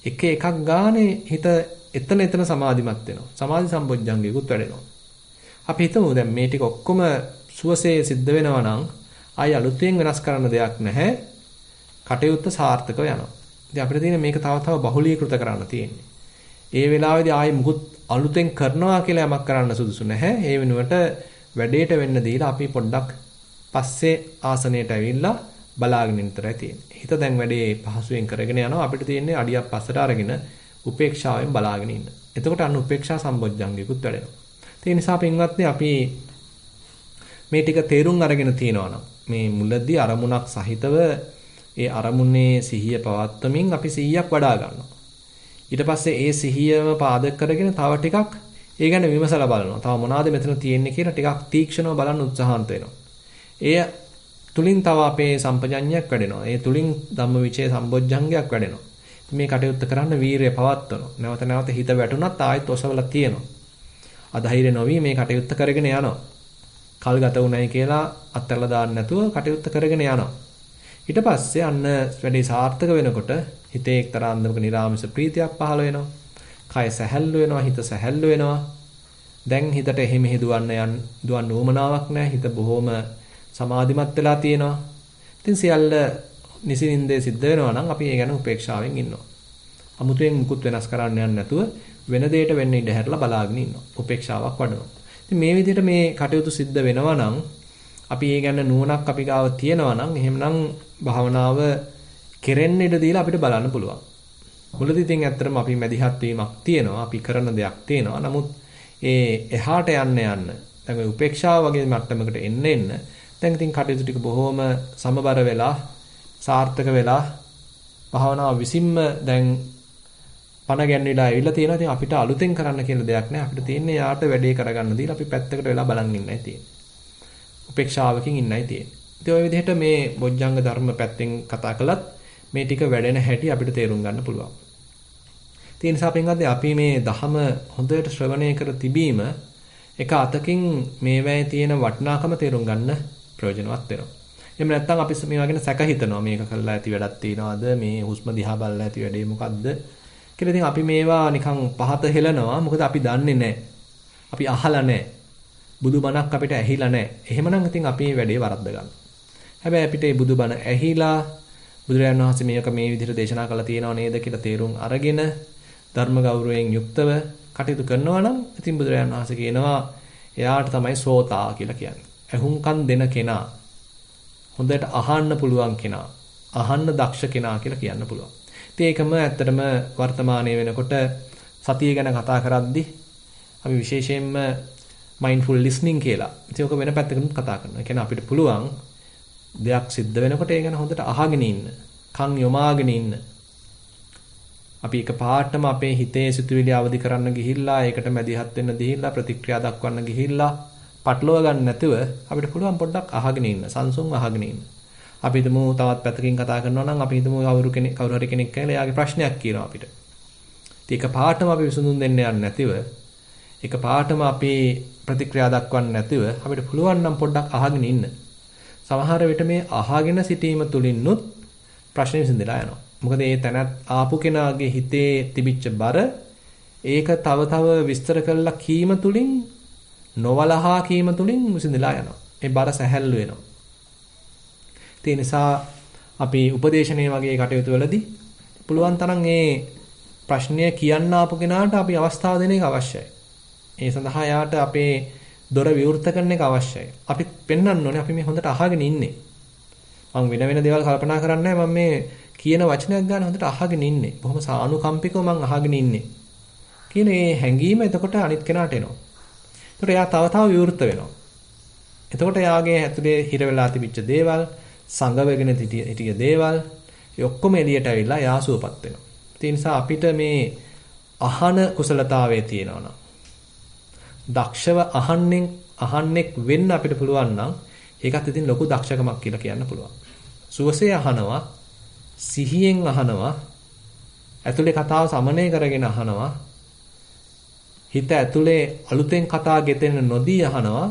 එක එකක් ගානේ හිත එතන සමාධිමත් වෙනවා. සමාධි සම්පොඥංගිකුත් වැඩෙනවා. අපි හිතමු දැන් මේ ටික ඔක්කොම සුවසේ සිද්ධ වෙනවා නම් ආයි අලුතෙන් වෙනස් කරන්න දෙයක් නැහැ. කටයුත්ත සාර්ථකව යනවා. ඉතින් අපිට තියෙන මේක තව බහුලීකృత කරන්න තියෙන්නේ. ඒ වෙලාවේදී ආයි මුකුත් අලුතෙන් කරනවා කියලා යමක් කරන්න සුදුසු නැහැ. ඒ වෙනුවට වැඩේට වෙන්න දීලා අපි පොඩ්ඩක් පස්සේ ආසනයට ඇවිල්ලා බලාගෙන ඉන්නතරයි තියෙන්නේ. හිත දැන් වැඩේ පහසුවෙන් කරගෙන යනවා. අපිට තියෙන්නේ අඩියක් පස්සට අරගෙන උපේක්ෂාවෙන් බලාගෙන ඉන්න. එතකොට අන්න උපේක්ෂා සම්බොජ්ජංගිකුත් වැඩෙනවා. ඒ නිසා පින්වත්නි අපි මේ ටික තේරුම් අරගෙන තියනවා නම් මේ මුලදී අරමුණක් සහිතව ඒ අරමුණේ සිහිය පවත්වමින් අපි 100ක් වඩා ගන්නවා. ඊට පස්සේ ඒ සිහියම පාදක කරගෙන තව ටිකක් ඒ ගැන විමසලා බලනවා. තව මොනවාද මෙතන තියෙන්නේ කියලා ටිකක් තීක්ෂණව බලන්න උත්සාහන්ත වෙනවා. එය තුලින් තව අපේ සම්පජඤ්ඤයක් වැඩෙනවා. ඒ තුලින් ධම්මවිචේ සම්බොජ්ජංගයක් වැඩෙනවා. මේ කටයුත්ත කරන්න වීරිය පවත්වනවා. නැවත නැවත හිත වැටුණත් ආයෙත් ඔසවලා තියෙනවා. අධෛර්ය නොවි මේ කටයුත්ත කරගෙන යනවා. කල් ගත උනායි කියලා අත්හැරලා දාන්න නැතුව කටයුත්ත කරගෙන යනවා. ඊට පස්සේ අන්න වැඩි සාර්ථක වෙනකොට හිතේ එක්තරා අන්දමක නිරාමිෂ ප්‍රීතියක් පහළ වෙනවා. කය සැහැල්ලු වෙනවා, හිත සැහැල්ලු වෙනවා. දැන් හිතට එහෙ මෙහෙ දුවන්න උවමනාවක් නැහැ. හිත බොහොම සමාධිමත් වෙලා තියෙනවා. ඉතින් සියල්ල නිසින්ින්දේ සිද්ධ වෙනවා නම් අපි ඒ ගැන උපේක්ෂාවෙන් ඉන්නවා. අමුතුවෙන් මුකුත් වෙනස් කරන්න යන්නේ නැතුව වෙන දෙයකට වෙන්න ඉඩ හැරලා බලාගෙන ඉන්නවා. උපේක්ෂාවක් වඩනවා. ඉතින් මේ විදිහට මේ කටයුතු සිද්ධ වෙනවා නම් අපි ඒ ගැන නුවණක් අපි ගාව තියෙනවා නම් එහෙමනම් භාවනාව කෙරෙන්න ඉඩ දීලා අපිට බලන්න පුළුවන්. මුලදී ඉතින් ඇත්තටම අපි මැදිහත් වීමක් තියෙනවා. අපි කරන දෙයක් තියෙනවා. නමුත් ඒ එහාට යන්න දැන් ඔය උපේක්ෂාව වගේ මට්ටමකට එන්න දැන් ඉතින් කටයුතු ටික බොහොම සමබර වෙලා සාර්ථක වෙලා භාවනාව විසින්ම දැන් පණ ගැන්විලා ඇවිල්ලා තියෙනවා. ඉතින් අපිට අලුතෙන් කරන්න කියලා දෙයක් නැහැ. අපිට තියෙන්නේ යාට වැඩේ කරගන්න දීලා අපි පැත්තකට වෙලා බලන් ඉන්නයි තියෙන්නේ. උපේක්ෂාවකින් ඉන්නයි තියෙන්නේ. ඉතින් ওই විදිහට මේ බොජ්ජංග ධර්ම පැත්තෙන් කතා කළත් මේ ටික වැඩෙන හැටි අපිට තේරුම් ගන්න පුළුවන්. ඒ නිසා පින්වත්නි අපි මේ ධහම හොඳට ශ්‍රවණය කර තිබීම එක අතකින් මේවැයේ තියෙන වටිනාකම තේරුම් ගන්න ප්‍රයෝජනවත් වෙනවා. එහෙම නැත්නම් අපි මේවා ගැන සැක හිතනවා. මේක කළා ඇති වැඩක් තියනවාද? මේ හුස්ම දිහා බලලා ඇති වැඩේ මොකද්ද? කියලා ඉතින් අපි මේවා නිකන් පහත හෙලනවා. මොකද අපි දන්නේ නැහැ. අපි අහලා නැහැ. බුදුබණක් අපිට ඇහිලා නැහැ. එහෙමනම් ඉතින් අපි මේ වැඩේ වරද්ද ගන්නවා. හැබැයි අපිට මේ බුදුබණ ඇහිලා බුදුරජාණන් වහන්සේ මේක මේ විදිහට දේශනා කළා තියෙනව නේද කියලා තේරුම් අරගෙන ධර්ම ගෞරවයෙන් යුක්තව කටයුතු කරනවා නම් ඉතින් බුදුරජාණන් වහන්සේ කියනවා එයාට තමයි සෝතා කියලා කියන්නේ. ඇහුම්කන් දෙන කෙනා. හොඳට අහන්න පුළුවන් කෙනා. අහන්න දක්ෂ කෙනා කියලා කියන්න පුළුවන්. ඉතින් ඒකම ඇත්තටම වර්තමානයේ වෙනකොට සතිය ගැන කතා කරද්දී අපි විශේෂයෙන්ම mindful listening කියලා. ඉතින් ඔක වෙන පැත්තකින් කතා කරනවා. ඒ කියන්නේ අපිට පුළුවන් දෙයක් සිද්ධ වෙනකොට ඒ ගැන හොඳට අහගෙන ඉන්න. කන් යොමාගෙන ඉන්න. අපි එකපාරටම අපේ හිතේ සිතුවිලි අවදි කරන්න ගිහිල්ලා ඒකට මැදිහත් වෙන්න ගිහිල්ලා ප්‍රතික්‍රියා දක්වන්න ගිහිල්ලා පටලවා ගන්න නැතුව අපිට පුළුවන් පොඩ්ඩක් අහගෙන ඉන්න. සංසුන් අහගෙන ඉන්න. අපි හිතමු තවත් පැත්තකින් කතා කරනවා නම් අපි හිතමු කවුරු හරි කෙනෙක් කියලා එයාගේ ප්‍රශ්නයක් කියනවා අපිට. ඉතින් එකපාරටම අපි විසඳුම් දෙන්න යන්නේ නැතිව එකපාරටම අපි ප්‍රතික්‍රියා දක්වන්න නැතිව අපිට පුළුවන් නම් පොඩ්ඩක් අහගෙන ඉන්න. සමහර විට මේ අහගෙන සිටීම තුලින්නුත් ප්‍රශ්න විසඳලා යනවා. මොකද ඒ තැනත් ආපු කෙනාගේ හිතේ තිබිච්ච බර ඒක තව විස්තර කරලා කීම තුලින් නොවලහා කීම තුලින් විසඳලා යනවා. ඒ බර සැහැල්ලු වෙනවා. ඒ නිසා අපි උපදේශනයේ වගේ කටයුතු වලදී පුළුවන් තරම් මේ ප්‍රශ්නය කියන්න ආපු කෙනාට අපි අවස්ථාව දෙන එක අවශ්‍යයි. ඒ සඳහා යාට අපේ දොර විවෘත කරන එක අවශ්‍යයි. අපි පෙන්වන්න ඕනේ අපි මේ හොඳට අහගෙන ඉන්නේ. මම වෙන දේවල් කල්පනා කරන්නේ නැහැ. මම මේ කියන වචනයක් ගන්න හොඳට අහගෙන ඉන්නේ. බොහොම සානුකම්පිකව මම අහගෙන ඉන්නේ. කියන මේ හැඟීම එතකොට අනිත් කෙනාට එනවා. එතකොට එයා තව විවෘත වෙනවා. එතකොට එයාගේ ඇතුලේ හිර වෙලා තිබිච්ච දේවල්, සංගවගෙන හිටිය දේවල්, ඒ ඔක්කොම එළියට ඇවිල්ලා එයා සුවපත් වෙනවා. ඒ නිසා අපිට මේ අහන කුසලතාවයේ තියෙනවා නම් දක්ෂව අහන්නෙක් වෙන්න අපිට පුළුවන් නම් ඒකත් ඉතින් ලොකු දක්ෂකමක් කියලා කියන්න පුළුවන්. සුවසේ අහනවා සිහියෙන් අහනවා. ඇතුලේ කතාව සමනය කරගෙන අහනවා. හිත ඇතුලේ අලුතෙන් කතා ගෙතෙන්න නොදී අහනවා.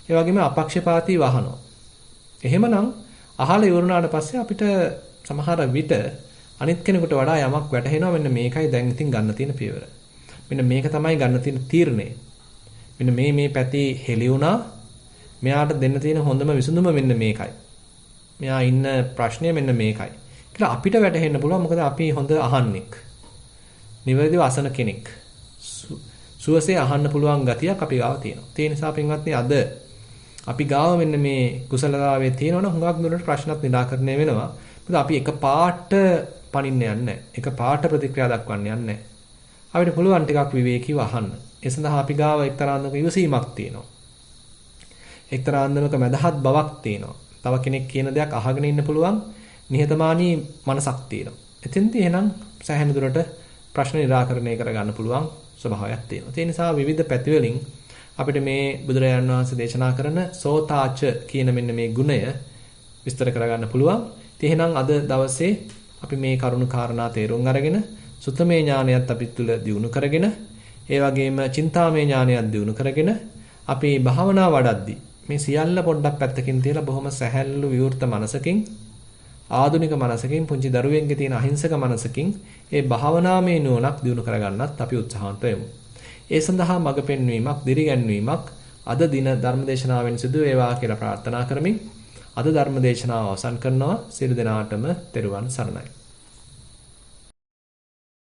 ඒ වගේම අපක්ෂපාතීව අහනවා. එහෙමනම් අහලා ඉවරනාට පස්සේ අපිට සමහර විට අනිත් කෙනෙකුට වඩා යමක් වැටහෙනවා. මෙන්න මේකයි දැන් ඉතින් ගන්න තියෙන පියවර. මෙන්න මේක තමයි ගන්න තියෙන තීරණය. මෙන්න මේ පැති හෙලි වුණා. මෙයාට දෙන්න තියෙන හොඳම විසඳුම මෙන්න මේකයි. මෙයා ඉන්න ප්‍රශ්නය මෙන්න මේකයි. කියලා අපිට වැටහෙන්න පුළුවන්. මොකද අපි හොඳ අහන්නෙක්. නිවැරදිව අසන කෙනෙක්. සුවසේ අහන්න පුළුවන් ගතියක් අපි ගාව තියෙනවා. ඒ නිසා පින්වත්නි අද අපි ගාව මෙන්න මේ කුසලතාවයේ තියෙනවනම් හුඟක් දුරට ප්‍රශ්නත් निराකරණය වෙනවා. මොකද අපි එක පාට පනින්න යන්නේ නැහැ. එක පාට ප්‍රතික්‍රියා දක්වන්න යන්නේ නැහැ. අපිට පුළුවන් ටිකක් විවේකීව අහන්න. ඒ සඳහා අපි ගාව එක්තරා අන්දමක ඉවසීමක් තියෙනවා. එක්තරා අන්දමක මදහත් බවක් තියෙනවා. තව කෙනෙක් කියන දෙයක් අහගෙන ඉන්න පුළුවන් නිහතමානී මනසක් තියෙනවා. එතෙන්දී එහෙනම් සෑහෙන දුරට ප්‍රශ්න निराකරණය කරගන්න පුළුවන් ස්වභාවයක් තියෙනවා. ඒ නිසා විවිධ පැතිවලින් අපිට මේ බුදුරජාණන් වහන්සේ දේශනා කරන සෝතාච කියන මෙන්න මේ ගුණය විස්තර කරගන්න පුළුවන්. ඉතින් එහෙනම් අද දවසේ අපි මේ කරුණු කාරණා තේරුම් අරගෙන සුත්තමේ ඥානයත් අපි තුල දියුණු කරගෙන ඒ වගේම චින්තාමේ ඥානයත් දියුණු කරගෙන අපි භාවනා වඩද්දී මේ සියල්ල පොඩ්ඩක් පැත්තකින් තියලා බොහොම සැහැල්ලු විවෘත මනසකින් ආධුනික මනසකින් පුංචි දරුවෙක්ගේ තියෙන අහිංසක මනසකින් ඒ භාවනාමය නුවණක් දියුණු කරගන්නත් අපි උත්සාහන්ත වෙමු. ඒ සඳහා මඟ පෙන්වීමක්, දිරිගැන්වීමක් අද දින ධර්මදේශනාවෙන් සිදු වේවා කියලා ප්‍රාර්ථනා කරමින් අද ධර්මදේශනාව අවසන් කරනවා. සියලු දෙනාටම තෙරුවන් සරණයි.